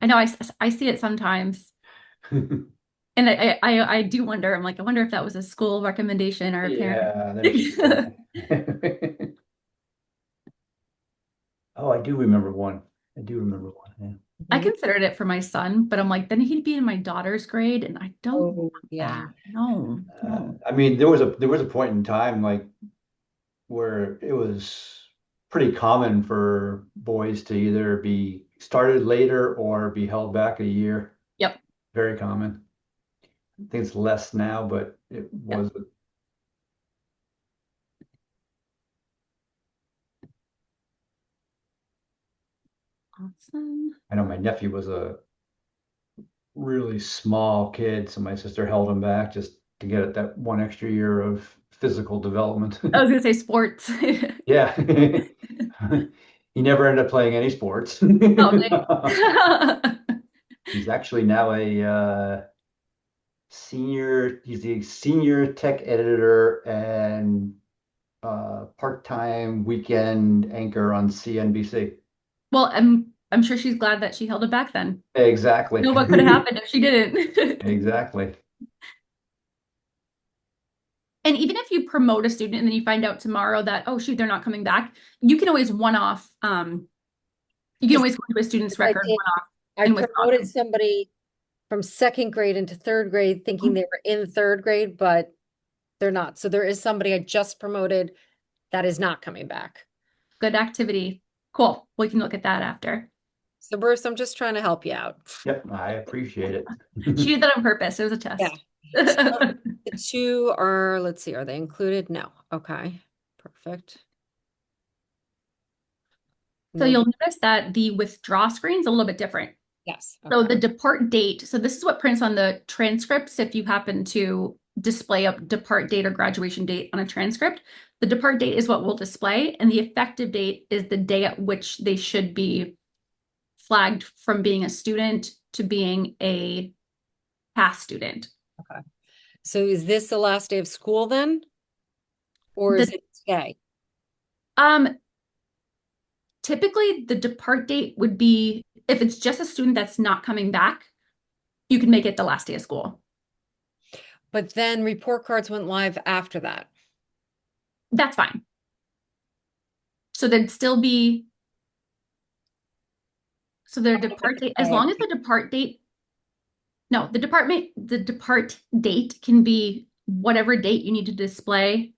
I know I see it sometimes. And I do wonder, I'm like, I wonder if that was a school recommendation or a parent. Yeah. Oh, I do remember one. I do remember one. Yeah. I considered it for my son, but I'm like, then he'd be in my daughter's grade, and I don't want Yeah. that. No. I mean, there was a point in time like where it was pretty common for boys to either be started later or be held back a year. Yep. Very common. I think it's less now, but it was. Awesome. I know my nephew was a really small kid, so my sister held him back just to get that one extra year of physical development. I was gonna say sports. Yeah. He never ended up playing any sports. Oh, He's actually now a senior, he's the senior tech editor and part-time weekend anchor on CNBC. well, I'm sure she's glad that she held it back then. Exactly. You know what could have happened if she didn't. Exactly. And even if you promote a student and then you find out tomorrow that, oh shoot, they're not coming back, you can always one-off, you can always go to a student's I record did. one-off I and withdraw promoted them. somebody from second grade into third grade, thinking they were in third grade, but they're not. So there is somebody I just promoted that is not coming back. Good activity. Cool. We can look at that after. So Bruce, I'm just trying to help you out. Yep, I appreciate it. She did that on purpose. It was a Yeah. test. So the two are, let's see, are they included? No. Okay. Perfect. So No. you'll notice that the withdraw screen is a little bit different. Yes. So Okay. the depart date, so this is what prints on the transcripts if you happen to display a depart date or graduation date on a transcript. The depart date is what we'll display, and the effective date is the day at which they should be flagged from being a student to being a past student. Okay. So is this the last day of school then? Or The- is it today? Typically the depart date would be, if it's just a student that's not coming back, you can make it the last day of school. But then report cards went live after that. That's fine. So there'd still be, so their depart date, as long as the depart date, no, the depart date can be whatever date you need to display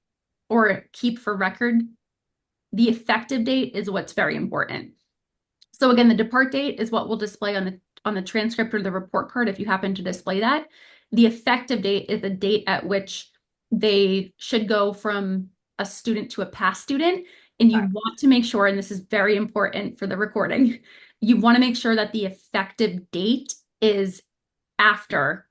or keep for record. The effective date is what's very important. So again, the depart date is what we'll display on the transcript or the report card if you happen to display that. The effective date is the date at which they should go from a student to a past student. And you want to make sure, and this is very important for the recording, you want to make sure that the effective date is after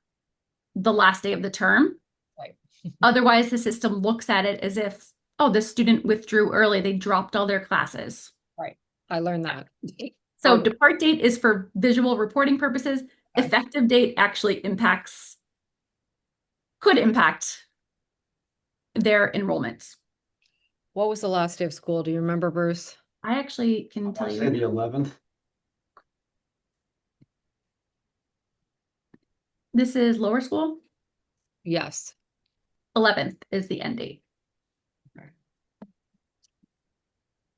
the last day of the term. Right. Otherwise, the system looks at it as if, oh, this student withdrew early, they dropped all their classes. Right. I learned that. So depart date is for visual reporting purposes. Okay. Effective date actually could impact their enrollments. What was the last day of school? Do you remember, Bruce? I actually can tell Say the you. 11th. This is lower school. Yes. 11th is the end date.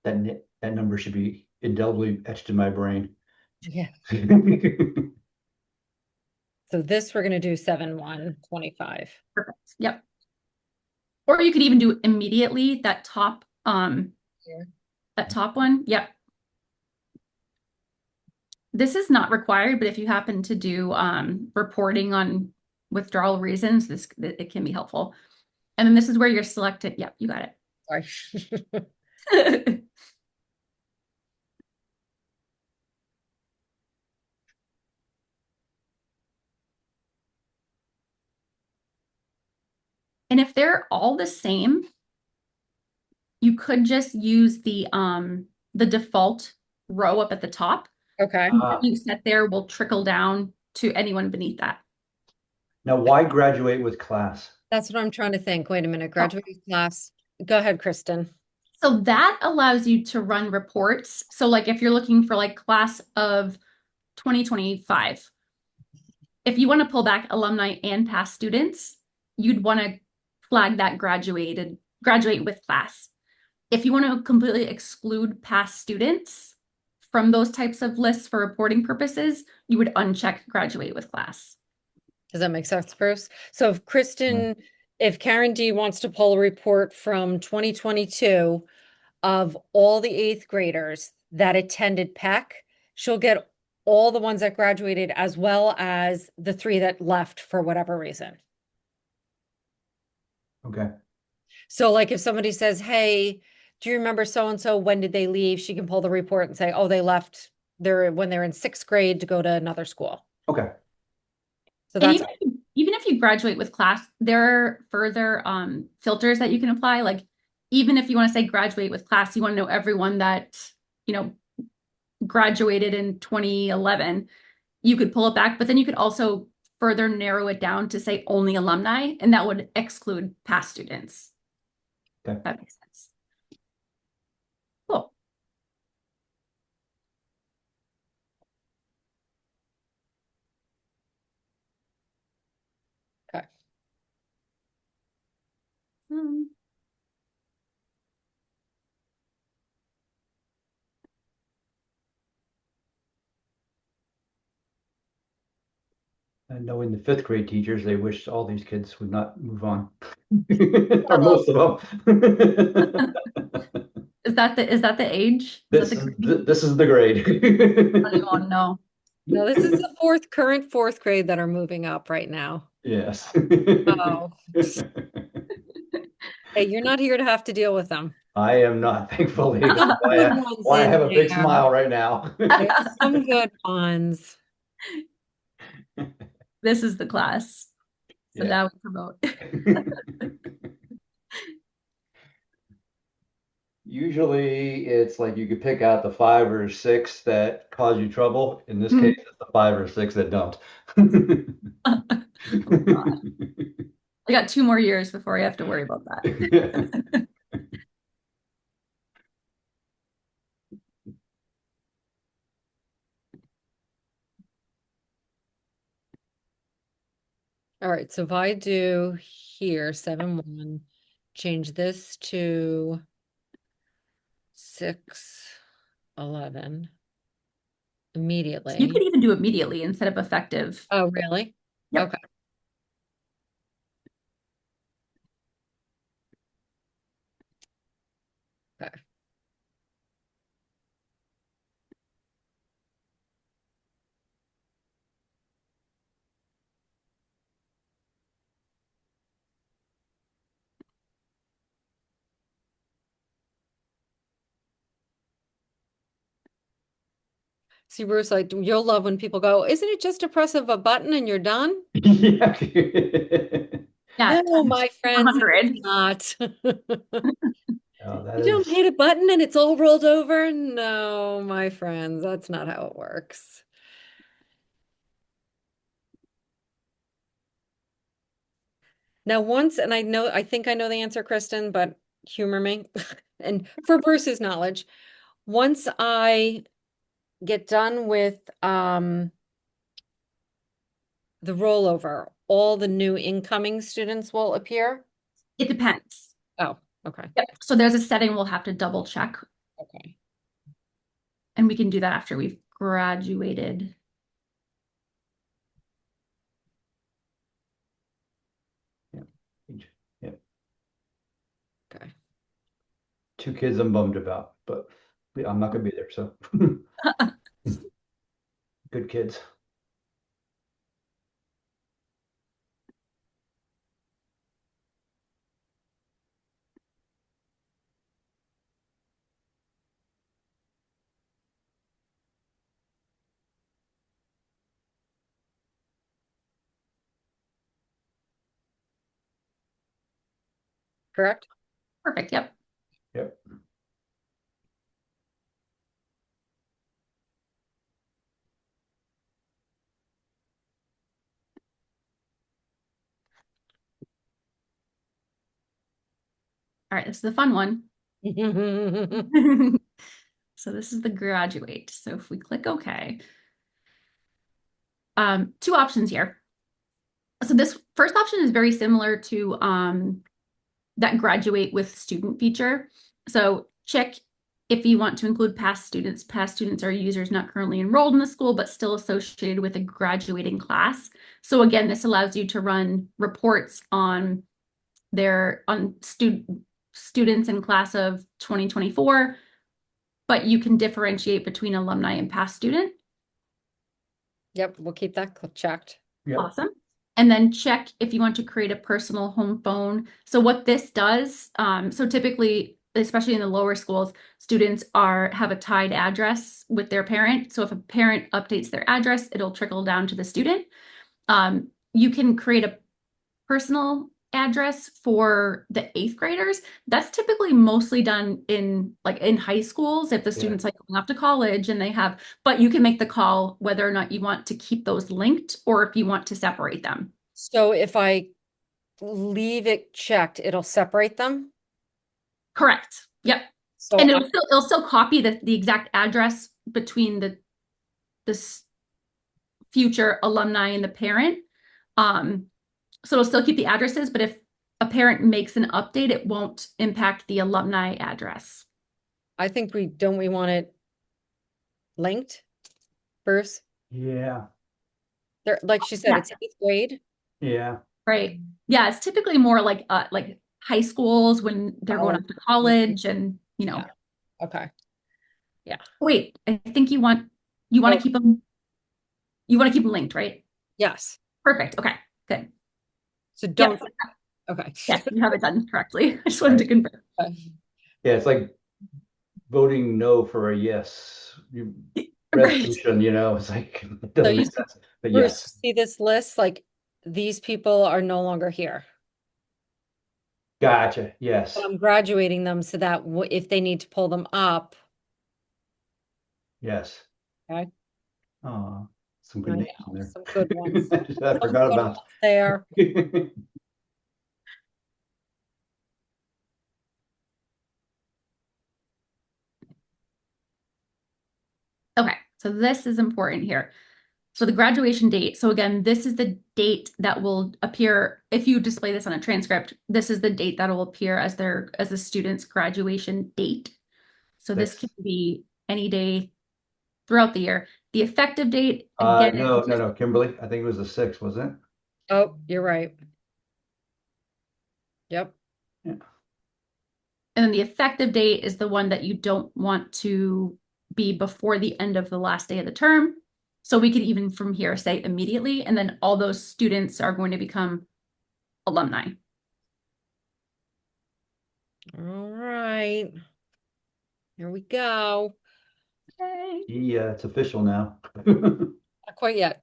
That number should be indelibly etched in my brain. Yeah. So this we're gonna do 7/1/25. Perfect. Yep. Or you could even do immediately that top Here. that top one. Yep. This is not required, but if you happen to do reporting on withdrawal reasons, it can be helpful. And then this is where you're selected. Yep, you got Sorry. it. And if they're all the same, you could just use the default row up at the top. Okay. What you set there will trickle down to anyone beneath that. Now, why graduate with class? That's what I'm trying to think. Wait a minute. Graduating class. Go ahead, Kristen. So that allows you to run reports. So like if you're looking for like class of 2025, if you want to pull back alumni and past students, you'd want to flag that graduate with class. If you want to completely exclude past students from those types of lists for reporting purposes, you would uncheck graduate with class. Does that make sense, Bruce? So if Kristen, if Karen D wants to pull a report from 2022 of all the eighth graders that attended PEC, she'll get all the ones that graduated as well as the 3 that left for whatever reason. Okay. So like if somebody says, hey, do you remember so-and-so, when did they leave? She can pull the report and say, oh, they left when they're in 6th grade to go to another school. Okay. So And that's even if you graduate with class, there are further filters that you can apply. Like even if you want to say graduate with class, you want to know everyone that, graduated in 2011, you could pull it back, but then you could also further narrow it down to say only alumni, and that would exclude past students. Okay. That makes sense. Cool. okay. And knowing the fifth grade teachers, they wish all these kids would not move on. Or most of them. Is that the age? Is that This the is grade? this is the grade. Oh no. No, this is the current fourth grade that are moving up right now. Yes. Oh, hey, you're not here to have to deal with them. I am not, thankfully. That's Some good ones why I in have a big there. smile right now. There's some good ones. This is the class. So Yeah. now we promote. Usually it's like you could pick out the 5 or 6 that cause you trouble. In this case, it's the 5 or 6 that don't. Oh, God. I got 2 more years before I have to worry about that. All right, so if I do here 7-1, change this to 6-11 You immediately. could even do immediately instead of effective. Oh, really? Yep. Okay. Okay. See, Bruce, like you'll love when people go, isn't it just a press of a button and you're done? Yeah. Yeah, No, my friends, 100. it's not. Oh, that You don't is hit a button and it's all rolled over? No, my friends, that's not how it works. Now, once, and I think I know the answer, Kristen, but humor me. And for Bruce's knowledge, once I get done with the rollover, all the new incoming students will appear. It depends. Oh, okay. Yep. So there's a setting we'll have to double check, Okay. and we can do that after we've graduated. Yeah. Okay. 2 kids I'm bummed about, but yeah, I'm not gonna be there, so good kids. Correct? Perfect. Yep. Yep. All right. This is the fun one. So this is the graduate. So if we click OK, 2 options here. So this first option is very similar to that graduate with student feature. So check if you want to include past students. Past students are users not currently enrolled in the school, but still associated with a graduating class. So again, this allows you to run reports on students in class of 2024, but you can differentiate between alumni and past student. Yep, we'll keep that checked. Yep. Awesome. And then check if you want to create a personal home phone. So what this does, so typically, especially in the lower schools, students have a tied address with their parent. So if a parent updates their address, it'll trickle down to the student. You can create a personal address for the 8th graders. That's typically mostly done in high schools if the students like going off to college and but you can make the call whether or not you want to keep those linked or if you want to separate them. So if I leave it checked, it'll separate them? Correct. Yep. So And it'll still copy the exact address between this future alumni and the parent. So it'll still keep the addresses, but if a parent makes an update, it won't impact the alumni address. I think don't we want it linked, Bruce? Yeah, There, like she said, Yeah. it's 8th grade. yeah. Right. Yeah, it's typically more like high schools when they're going Oh, off to college and, you know. yeah. Okay. Yeah. Wait, I think you want to Oh, keep them linked, right? yes. Perfect. Okay. Good. So Yep. don't, okay. Yes, you have it done correctly. I just wanted to Right. confirm. Okay. Yeah, it's like voting no for a yes. Right. Resolution, it's like, it So doesn't you, make sense, but Bruce, yes. see this list? Like these people are no longer here. Gotcha, But yes, I'm graduating them so that if they need to pull them up, yes. okay, Oh, some good I names in know, there. some good ones. I Some forgot good about. ones there. Okay. So this is important here. So the graduation date. So again, this is the date that will appear if you display this on a transcript. This is the date that will appear as the student's graduation date. So this can Six. be any day throughout the year. The effective date, again, No, no, no, Kimberly, I think it was the sixth, wasn't Oh, you're right. Yep. it? Yeah. and then the effective date is the one that you don't want to be before the end of the last day of the term. So we could even from here say immediately, and then all those students are going to become alumni. All right. Here we go. Okay. Yeah, it's official now. Not quite yet.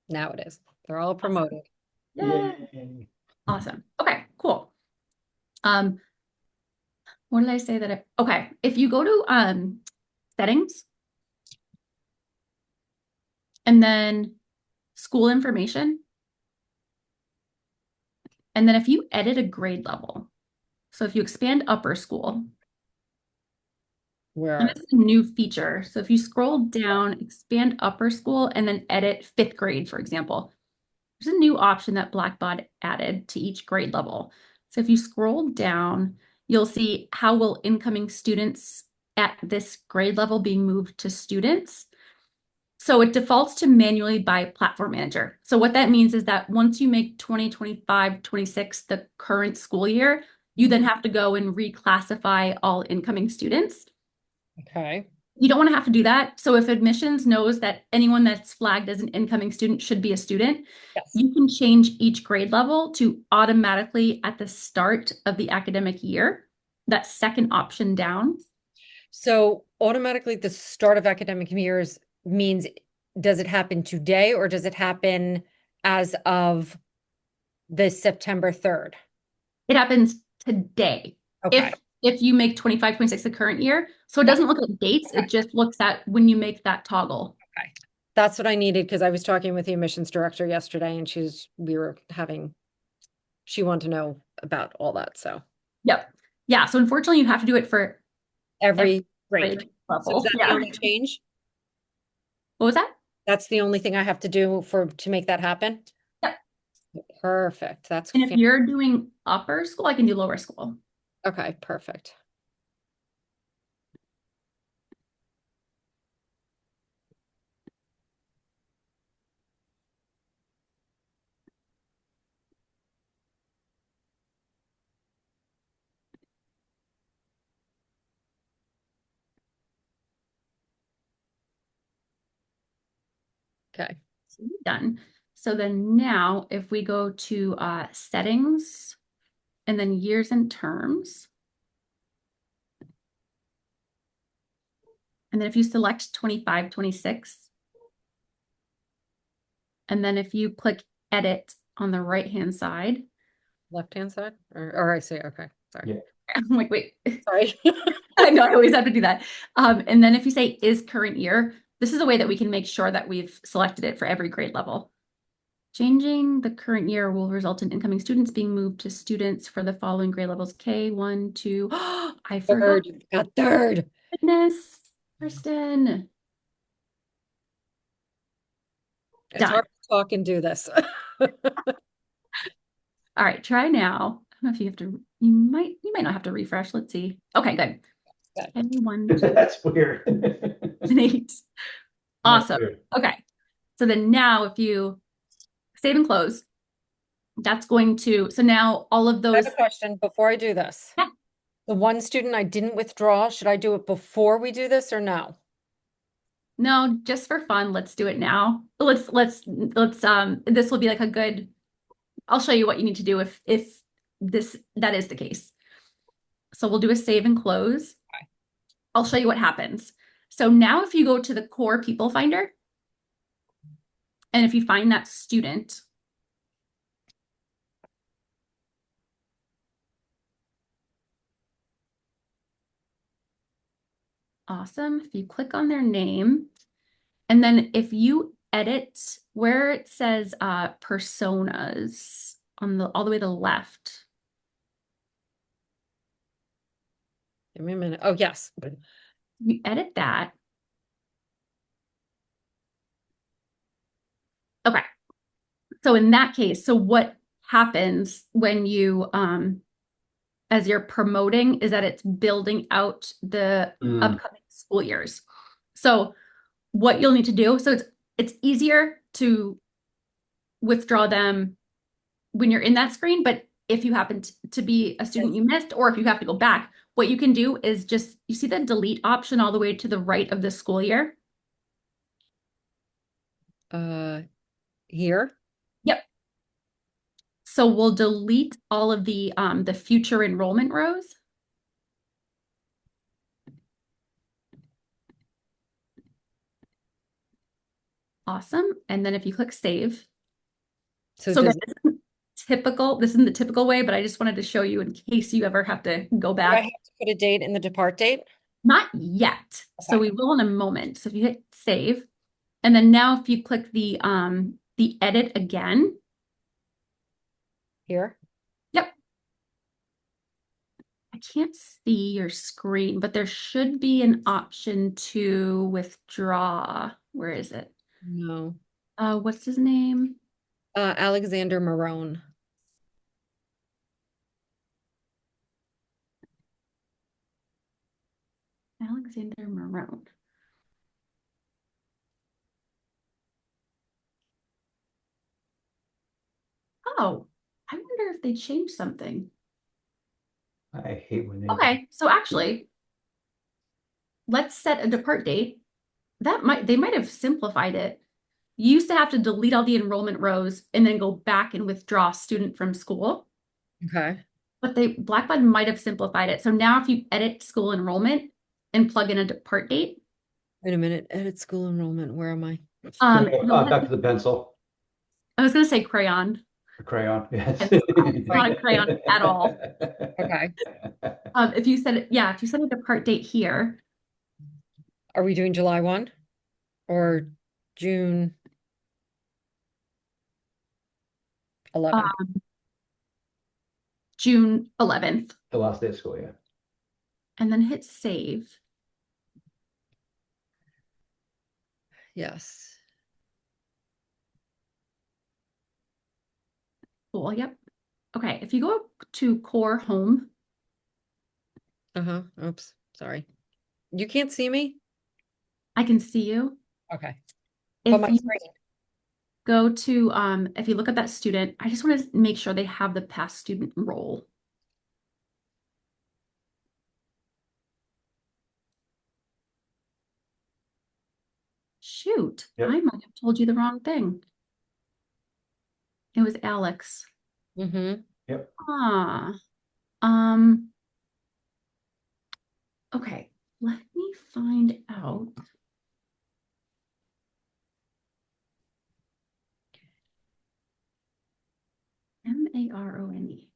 Now it is. They're all promoted. Yay. Awesome. Okay, cool. Um, what did I say okay, if you go to settings and then school information, and then if you edit a grade level, so if you expand upper school, Where and are this is a new feature. So if you scroll down, expand upper school, and then edit 5th grade, for example, there's a new option that Blackbaud added to each grade level. So if you scroll down, you'll see how will incoming students at this grade level be moved to students. So it defaults to manually by platform manager. So what that means is that once you make 2025-26 the current school year, you then have to go and reclassify all incoming students. okay. You don't want to have to do that. So if admissions knows that anyone that's flagged as an incoming student should be a student, Yes. you can change each grade level to automatically at the start of the academic year, that second option down. So automatically the start of academic years means, does it happen today or does it happen as of the September 3rd? It happens today. Okay. If you make 25-26 the current year. So it doesn't look at dates, it just looks at when you make that toggle. Okay. That's what I needed because I was talking with the admissions director yesterday and she wanted to know about all that. So Yep. Yeah. So unfortunately, you have to do it for every grade grade. So level. is that the Yeah. only change? What was that? That's the only thing I have to do to make that happen? Yep. Perfect. That's And if you're doing upper school, I can do lower school. okay, perfect. Okay. So done. So then now if we go to settings and then years and terms, and then if you select 25-26, and then if you click edit on the right-hand side, Left-hand side or I see. Okay. Sorry. Yeah. I'm like, wait, Sorry. I know I always have to do that. And then if you say is current year, this is a way that we can make sure that we've selected it for every grade level. Changing the current year will result in incoming students being moved to students for the following grade levels: K1, 2. I forgot. Third, got third. Goodness, Kristen. It's Done. hard to talk and do this. All right, try now. I don't know if you have to, you might not have to refresh. Let's see. Okay, good. Good. K1, 2, That's weird. and 8. That's Awesome. weird. Okay. So then now if you save and close, that's going to, so now all of I those, have a question before I do this. Yeah. The one student I didn't withdraw, should I do it before we do this or no? no, just for fun, let's do it now. This will be like a good, I'll show you what you need to do if that is the case. So we'll do a save and close. Okay. I'll show you what happens. So now if you go to the core people finder, and if you find that student, awesome. If you click on their name, and then if you edit where it says personas on the all the way to the left. Give me a minute. Oh, yes. You edit that. Okay. So in that case, so what happens when you as you're promoting is that it's building out the upcoming school years. So what you'll need to do, so it's easier to withdraw them when you're in that screen, but if you happen to be a student you missed, or if you have to go back, what you can do is just, you see the delete option all the way to the right of the school year? Here. Yep. So we'll delete all of the future enrollment rows. Awesome. And then if you click save. So So does this isn't the typical way, but I just wanted to show you in case you ever have to go do I back. have to put a date in the depart date? Not yet. So Okay. we will in a moment. So if you hit save, and then now if you click the edit again. Here. Yep. I can't see your screen, but there should be an option to withdraw. Where is it? No. What's his name? Alexander Marone. Alexander Marone. Oh, I wonder if they changed something. I hate when they. Okay, so actually, let's set a depart date. They might have simplified it. You used to have to delete all the enrollment rows and then go back and withdraw student from school. Okay. But Blackbaud might have simplified it. So now if you edit school enrollment and plug in a depart date. Wait a minute. Edit school enrollment. Where am I? Back to the pencil. I was going to say crayon. The crayon. Yes. It's not a crayon at all. Okay. If you set a depart date here. Are we doing July 1 or June 11? June 11th. The last day of school, yeah. And then hit save. Yes. Cool. Yep. Okay. If you go to core home. Uh-huh. Oops. Sorry. You can't see me? I can see you. Okay. If But my you screen. go to, if you look at that student, I just want to make sure they have the past student role. Shoot, Yep. I might have told you the wrong thing. It was Alex. Mm-hmm. Yep. Okay, let me find out. Marone.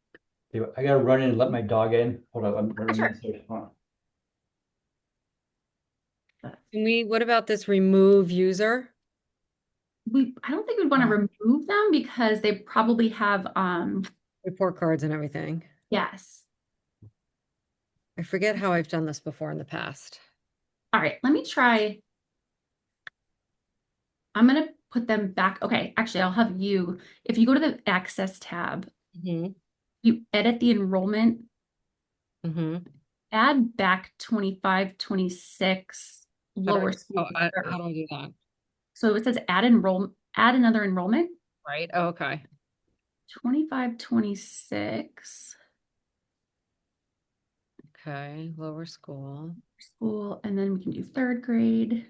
I gotta run in and let my dog in. Hold on, I'm running Sure. downstairs. Hold on. What about this remove user? I don't think we'd want to remove them because they probably have, Report cards and everything. yes. I forget how I've done this before in the past. All right, let me try. I'm gonna put them back. Okay, actually, I'll have you, if you go to the Access tab, Mm-hmm. you edit the enrollment, Mm-hmm. add back 25, 26 lower school. How do I do that? So it says add another enrollment, Right. Oh, okay. 25, 26 Okay. Lower school. school, and then we can do third grade.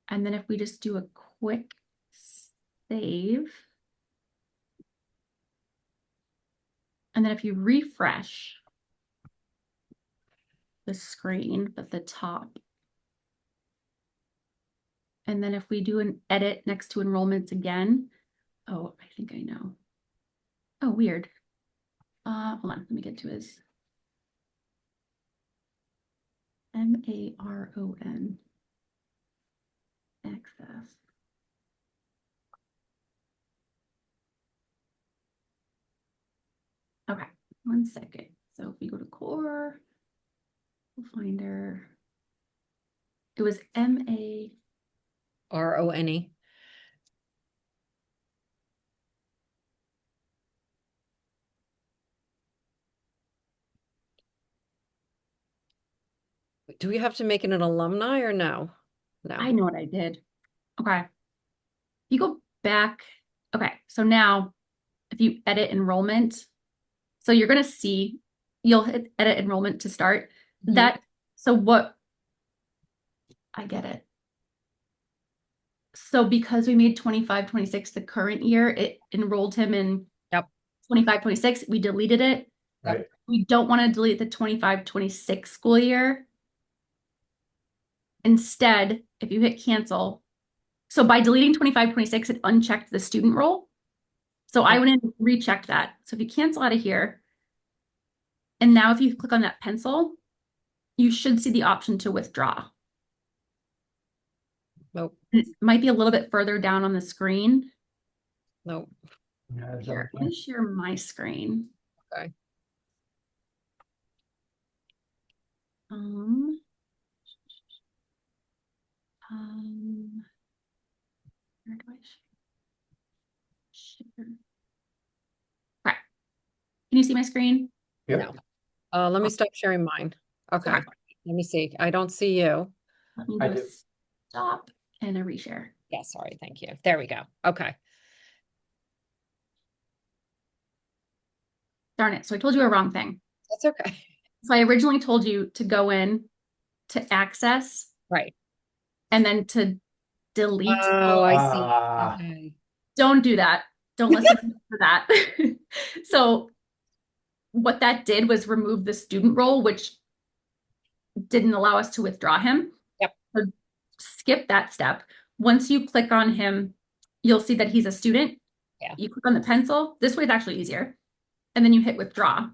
And then if we just do a quick save, and then if you refresh the screen, but the top, and then if we do an edit next to enrollments again, oh, I think I know. Oh, weird. Hold on, let me get to his Maron access. Okay, 1 second. So if we go to core, we'll finder. It was MA. RONE. Do we have to make it an alumni or no? No. I know what I did. Okay. You go back. Okay, so now if you edit enrollment, so you're gonna see, you'll hit edit enrollment to start. Mhm. That, so what, I get it. So because we made 25, 26 the current year, it enrolled him in Yep. 25, 26. We deleted it. Right. We don't want to delete the 25, 26 school year. Instead, if you hit cancel, so by deleting 25, 26, it unchecked the student role. So I Yep. went in and rechecked that. So if you cancel out of here, and now if you click on that pencil, you should see the option to withdraw. Nope. It might be a little bit further down on the screen. Nope. Yeah, Here, let me share my screen. Okay. Um, where do I share? Okay. Can you see my screen? Yep. No. Let me stop sharing mine. Okay. Okay. Let me see. I don't see you. Let me I do a do. stop and a reshare. Yeah, sorry. Thank you. There we go. Okay. Darn it. So I told you a wrong thing. That's okay. So I originally told you to go in to access Right. and then to delete. Oh, I see. Ah, Okay. Don't do that. Don't listen to that. So what that did was remove the student role, which didn't allow us to withdraw him. Yep. So skip that step. Once you click on him, you'll see that he's a student. Yeah. You click on the pencil. This way is actually easier. And then you hit withdraw.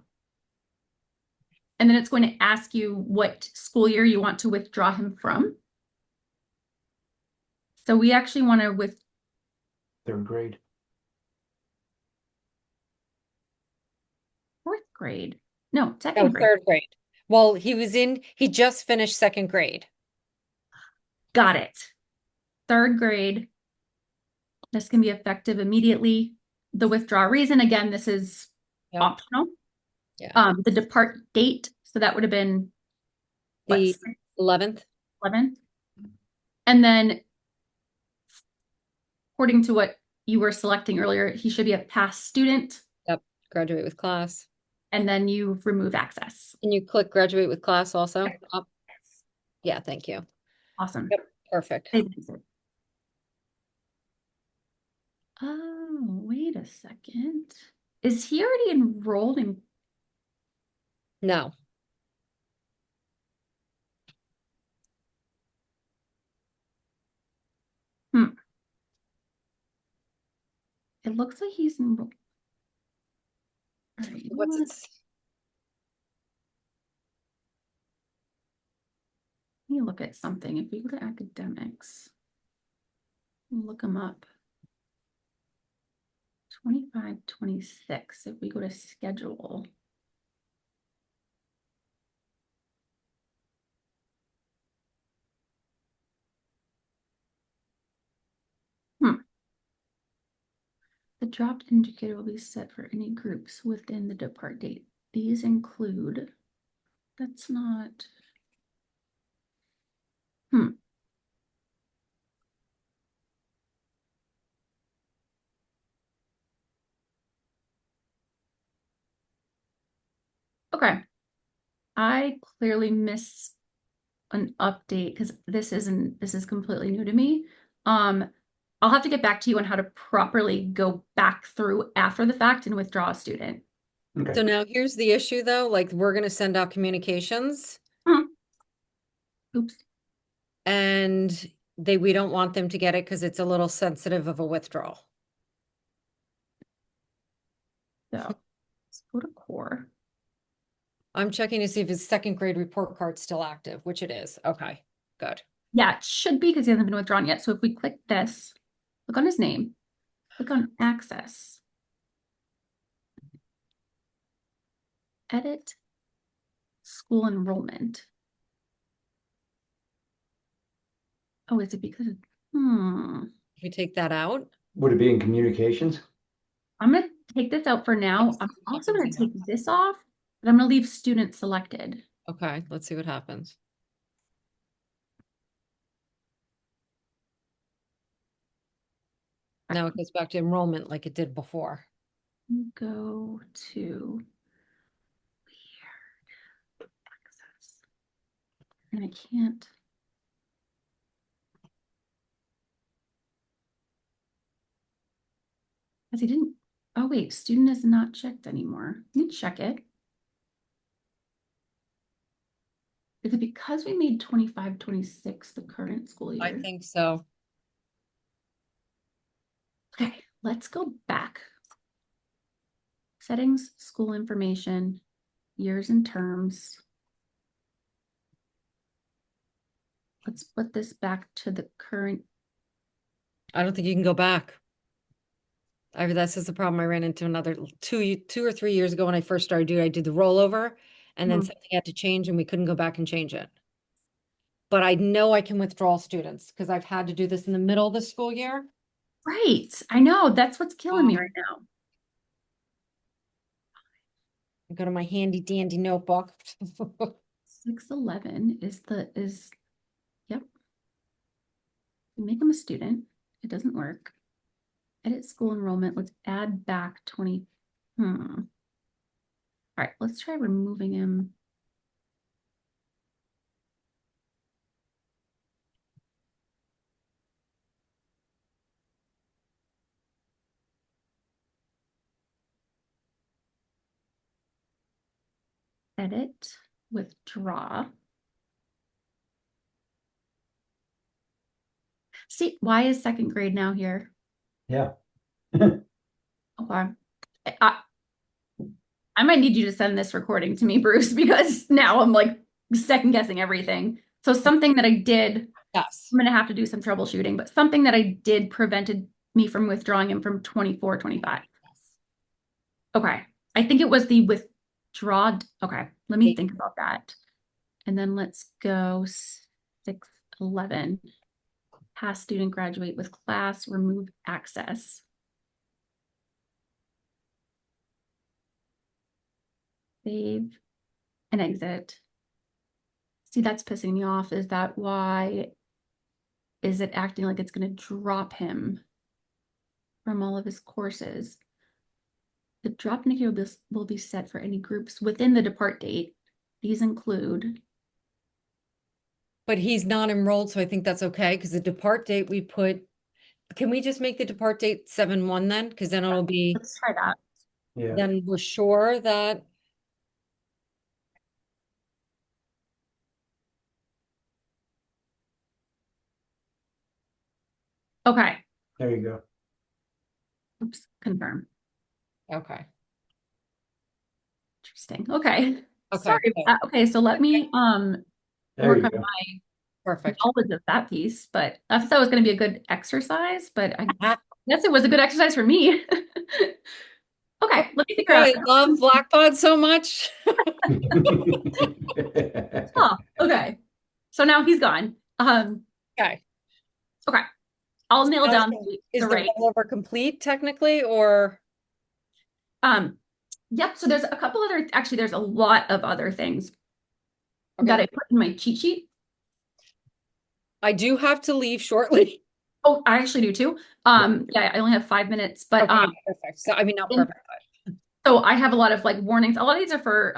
And then it's going to ask you what school year you want to withdraw him from. So we actually want to third grade. fourth grade. No, Oh, second grade. third grade. Well, he just finished second grade. Got it. Third grade. This can be effective immediately. The withdraw reason, again, this is Yep. optional. Yeah. The depart date, so that would have been what, The 11th. 11? And then according to what you were selecting earlier, he should be a past student, Yep. Graduate with class. and then you remove access. Can you click graduate with class also? Up? Yeah, thank you. Awesome. Yep. Perfect. Oh, wait a second. Is he already enrolled in? No. It looks like he's enrolled. All right, What's it? let me look at something. If we go to academics. Look them up. 25, 26. If we go to schedule. The dropped indicator will be set for any groups within the depart date. These include, that's not. Okay. I clearly miss an update because this is completely new to me. I'll have to get back to you on how to properly go back through after the fact and withdraw a student. So Okay, now here's the issue though, like we're gonna send out communications Oops. and we don't want them to get it because it's a little sensitive of a withdrawal. So let's go to core. I'm checking to see if his second grade report card's still active, which it is. Okay, good. Yeah, it should be because he hasn't been withdrawn yet. So if we click this, look on his name, click on access, edit school enrollment. Oh, is it because If we take that out, would it be in communications? I'm gonna take this out for now. I'm also gonna take this off, but I'm gonna leave student selected. okay, let's see what happens. Now it goes back to enrollment like it did before. Go to weird access. And I can't. Because he didn't. Oh, wait, student is not checked anymore. Let me check it. Is it because we made 25, 26 the current school year? I think so. Okay, let's go back. Settings, school information, years and terms. Let's put this back to the current. I don't think you can go back. That's the problem I ran into another two or 3 years ago when I first started doing. I did the rollover, and then something had to change, and we couldn't go back and change it. But I know I can withdraw students because I've had to do this in the middle of the school year. Right, I know that's what's killing me right now. I go to my handy dandy notebook. 611 is yep. Make them a student. It doesn't work. Edit school enrollment. Let's add back 20. All right, let's try removing him. Edit, withdraw. See, why is second grade now here? Yeah. Okay. I might need you to send this recording to me, Bruce, because now I'm like second guessing everything. So something that I did, Yes. I'm gonna have to do some troubleshooting, but something that I did prevented me from withdrawing him from 24, 25. Okay. I think it was the withdraw. Okay. Let me think about that. And then let's go 611. Pass student graduate with class, remove access. Save and exit. See, that's pissing me off. Is that why? Is it acting like it's going to drop him from all of his courses? The drop indicator will be set for any groups within the depart date. These include. But he's not enrolled, so I think that's okay because the depart date we put. Can we just make the depart date 7/1 then? Because then it'll be. Let's try that. Yeah. Then we're sure that. Okay. There you go. Oops. Confirm. Okay. Interesting. Okay. Okay. Sorry. Okay. So let me There work you on go. my Perfect. knowledge of that piece, but I thought that was going to be a good exercise, but I Ah, guess it was a good exercise for me. Okay, let me figure out. I love Blackpod so much. Oh, okay. So now he's gone. Okay. Okay. I'll nail Now, down is the the right. rollover complete technically, or? Yep. So there's a couple other, actually, there's a lot of other things that Okay. I put in my cheat sheet. I do have to leave shortly. Oh, I actually do too. Yeah, I only have 5 minutes, but Okay, perfect. So, I mean, not and perfect. so I have a lot of like warnings. A lot of these are for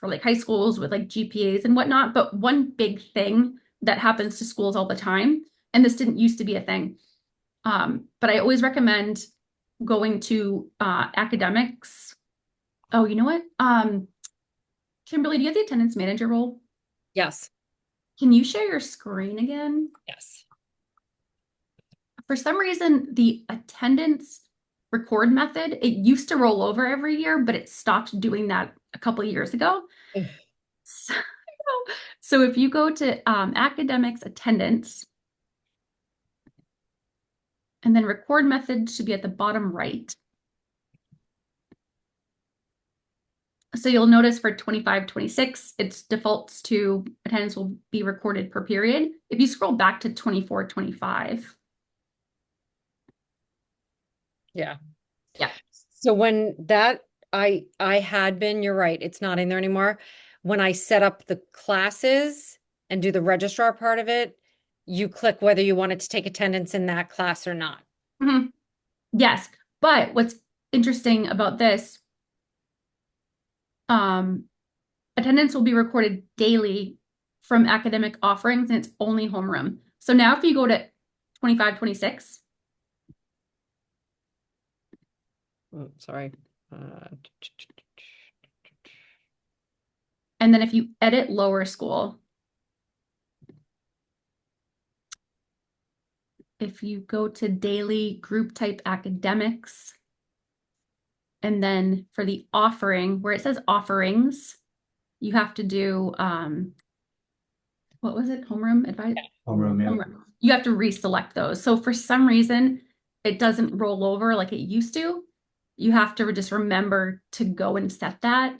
like high schools with like GPAs and whatnot. But one big thing that happens to schools all the time, and this didn't used to be a thing, but I always recommend going to academics. Oh, you know what? Kimberly, do you have the attendance manager role? Yes. Can you share your screen again? Yes. For some reason, the attendance record method, it used to roll over every year, but it stopped doing that a couple of years ago. Ugh. So, so if you go to academics attendance, and then record method should be at the bottom right. So you'll notice for 25, 26, its defaults to attendance will be recorded per period. If you scroll back to 24, 25. Yeah. Yeah. So when that I had been, you're right, it's not in there anymore. When I set up the classes and do the registrar part of it, you click whether you wanted to take attendance in that class or not. Mhm. Yes. But what's interesting about this, attendance will be recorded daily from academic offerings and it's only homeroom. So now if you go to 25, 26, Oh, sorry. and then if you edit lower school, if you go to daily group type academics, and then for the offering, where it says offerings, you have to do, what was it? Homeroom advice? Homeroom, yeah. Homeroom. You have to reselect those. So for some reason, it doesn't roll over like it used to. You have to just remember to go and set that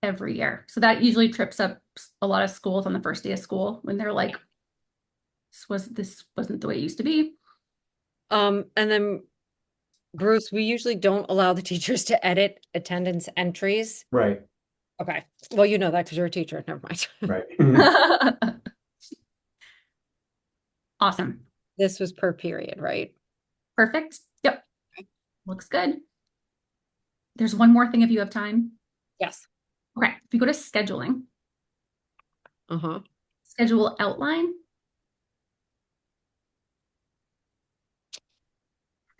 every year. So that usually trips up a lot of schools on the first day of school when they're like, this wasn't the way it used to be. And then Bruce, we usually don't allow the teachers to edit attendance entries. Right, Okay. Well, you know that because you're a teacher. Never mind. right. Awesome. This was per period, right? Perfect. Yep. Looks good. There's one more thing if you have time. Yes. Okay. If you go to scheduling, Uh-huh. schedule outline.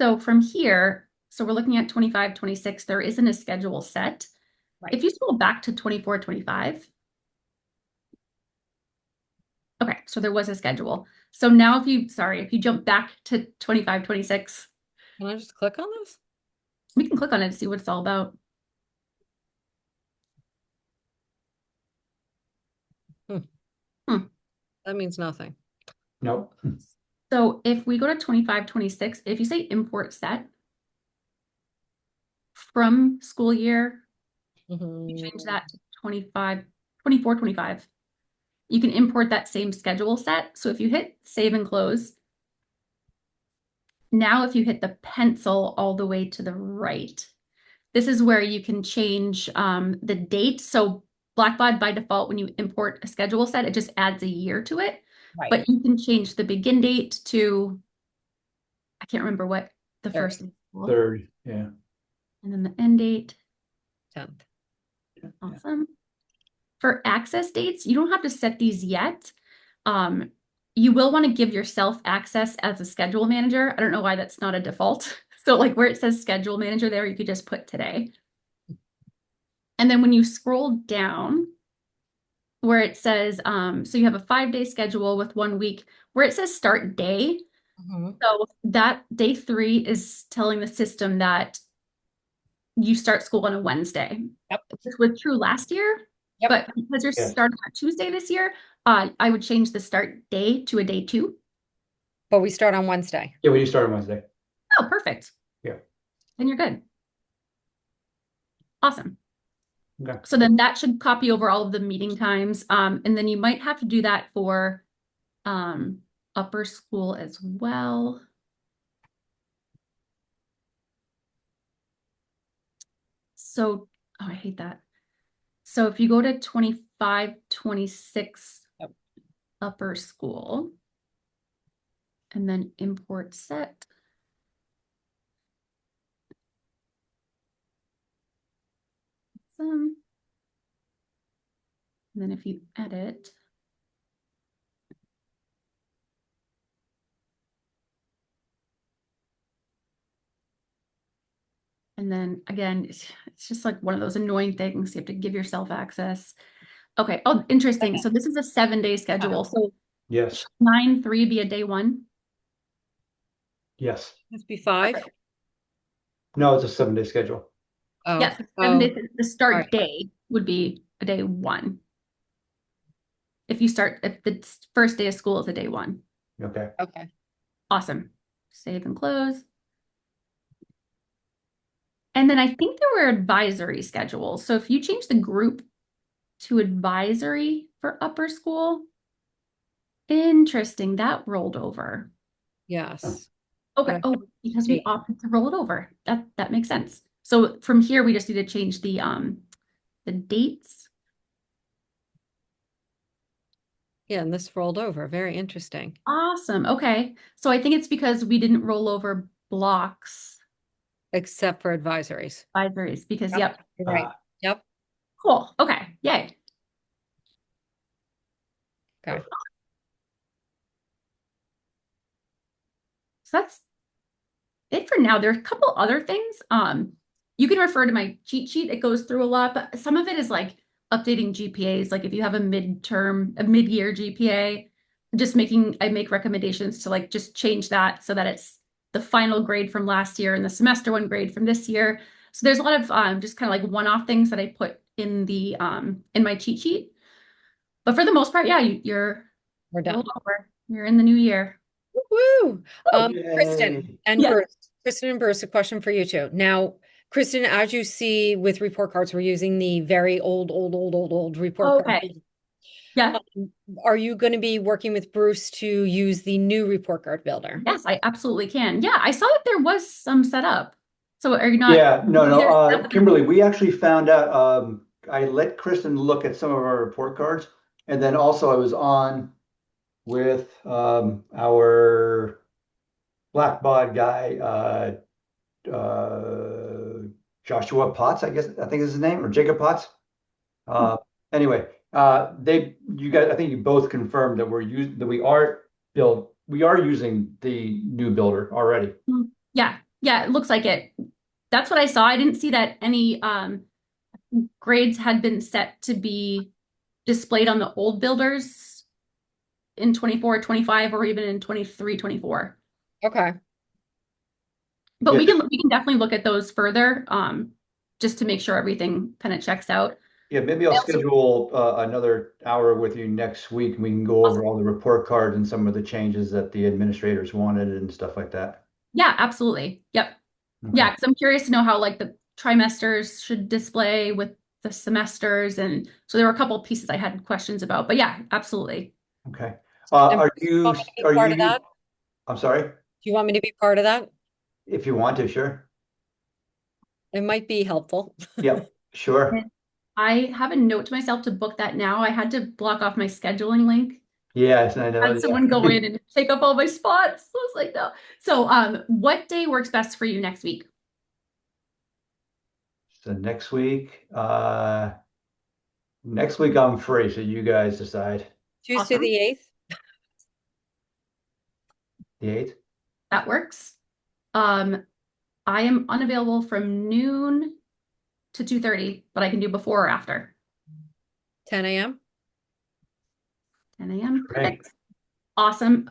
So from here, so we're looking at 25, 26, there isn't a schedule set. Right. If you scroll back to 24, 25, okay, so there was a schedule. So now if you jump back to 25, 26, Can I just click on this? we can click on it to see what it's all about. Hmm. Hmm. That means nothing. Nope. So if we go to 25, 26, if you say import set from school year, you change that to 25, 24, 25. You can import that same schedule set. So if you hit save and close, now if you hit the pencil all the way to the right, this is where you can change the date. So Blackbaud by default, when you import a schedule set, it just adds a year to it. Right. But you can change the begin date to, I can't remember what the Third. first day of school. Third, yeah. And then the end date. 10th. Awesome. For access dates, you don't have to set these yet. You will want to give yourself access as a schedule manager. I don't know why that's not a default. So like where it says schedule manager there, you could just put today. And then when you scroll down where it says, so you have a 5-day schedule with 1 week, where it says start day. Mhm. So that day 3 is telling the system that you start school on a Wednesday. Yep. This was true last year. Yep. But because you're Yes. starting on Tuesday this year, I would change the start day to a day 2. But we start on Wednesday. Yeah, we do start on Wednesday. Oh, perfect. Yeah. Then you're good. Awesome. Okay. So then that should copy over all of the meeting times. And then you might have to do that for upper school as well. So, oh, I hate that. So if you go to 25, 26 Yep. upper school and then import set. And then if you edit, and then again, it's just like one of those annoying things. You have to give yourself access. Okay. Oh, interesting. So this is a 7-day schedule. So Yes. 9-3 be a day 1. Yes. Must be 5. Perfect. No, it's a 7-day schedule. Oh. Yes, 7 Oh, days. The start right. day would be a day 1. If the first day of school is a day 1. Okay. Okay. Awesome. Save and close. And then I think there were advisory schedules. So if you change the group to advisory for upper school, interesting, that rolled over. Yes. Okay. Okay. Oh, because we See. opted to roll it over. That makes sense. So from here, we just need to change the dates. Yeah, and this rolled over. Very interesting. Awesome. Okay. So I think it's because we didn't roll over blocks Except for advisories. advisories because Yep. You're right. Yep. Cool. Okay. Yay. Okay. So that's it for now. There's a couple other things. You can refer to my cheat sheet. It goes through a lot, but some of it is like updating GPAs. Like if you have a mid-year GPA, I make recommendations to like just change that so that it's the final grade from last year and the semester 1 grade from this year. So there's a lot of just kind of like one-off things that I put in the in my cheat sheet. But for the most part, yeah, you're We're done. rolled over. You're in the new year. Woo! Kristen Yay. and Yeah. Bruce. Kristen and Bruce, a question for you two. Now, Kristen, as you see with report cards, we're using the very old report card. Okay. Yeah. Are you going to be working with Bruce to use the new report card builder? Yes, I absolutely can. Yeah, I saw that there was some set up. So are you not? Yeah, no, there's no. nothing- Kimberly, we actually found out, I let Kristen look at some of our report cards. And then also I was on with our Blackbaud guy, Joshua Potts, I think is his name, or Jacob Potts. Anyway, you guys, I think you both confirmed that we are using the new builder already. Yeah, it looks like it. That's what I saw. I didn't see that any grades had been set to be displayed on the old builders in 24, 25, or even in 23, 24. Okay. But Yeah. we can definitely look at those further, just to make sure everything kind of checks out. Yeah, maybe I'll schedule another hour with you next week. We can go over all the report cards and some of the changes that the administrators wanted and stuff like that. Yeah, absolutely. Yep. Okay. Yeah, because I'm curious to know how like the trimesters should display with the semesters. And so there were a couple of pieces I had questions about, but yeah, absolutely. Okay. And Are Bruce, do you you, want me to be are part of you, that? I'm sorry, Do you want me to be part of that? if you want to, sure. It might be helpful. Yep, sure. I have a note to myself to book that now. I had to block off my scheduling link. Yes, I know. Had someone go in and take up all my spots. So I was like, no. So what day works best for you next week? So next week I'm free, so you guys decide. Tuesday Awesome. the 8th. The 8th? That works. I am unavailable from noon to 2:30, but I can do before or after. 10 a.m. 10 a.m. Great. Perfect. Awesome.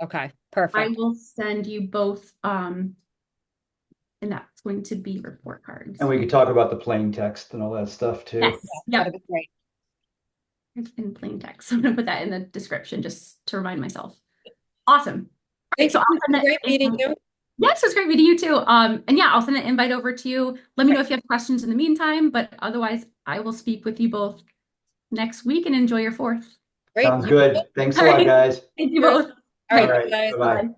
Okay, I perfect. will send you both, and that's going to be report cards. And we could talk about the plain text and all that stuff too. Yes. Yep. That'd be great. It's in plain text. So I'm gonna put that in the description just to remind myself. Awesome. Okay, Thank so you. I'll send Great meeting you. Yes, it was great meeting you too. And yeah, I'll send an invite over to you. Let me know if you have questions in the meantime, but otherwise I will speak with you both next week and enjoy your 4th. Great. Sounds good. Thanks a All lot, right. guys. Thank you Sure. both. All right, All right, guys. bye-bye.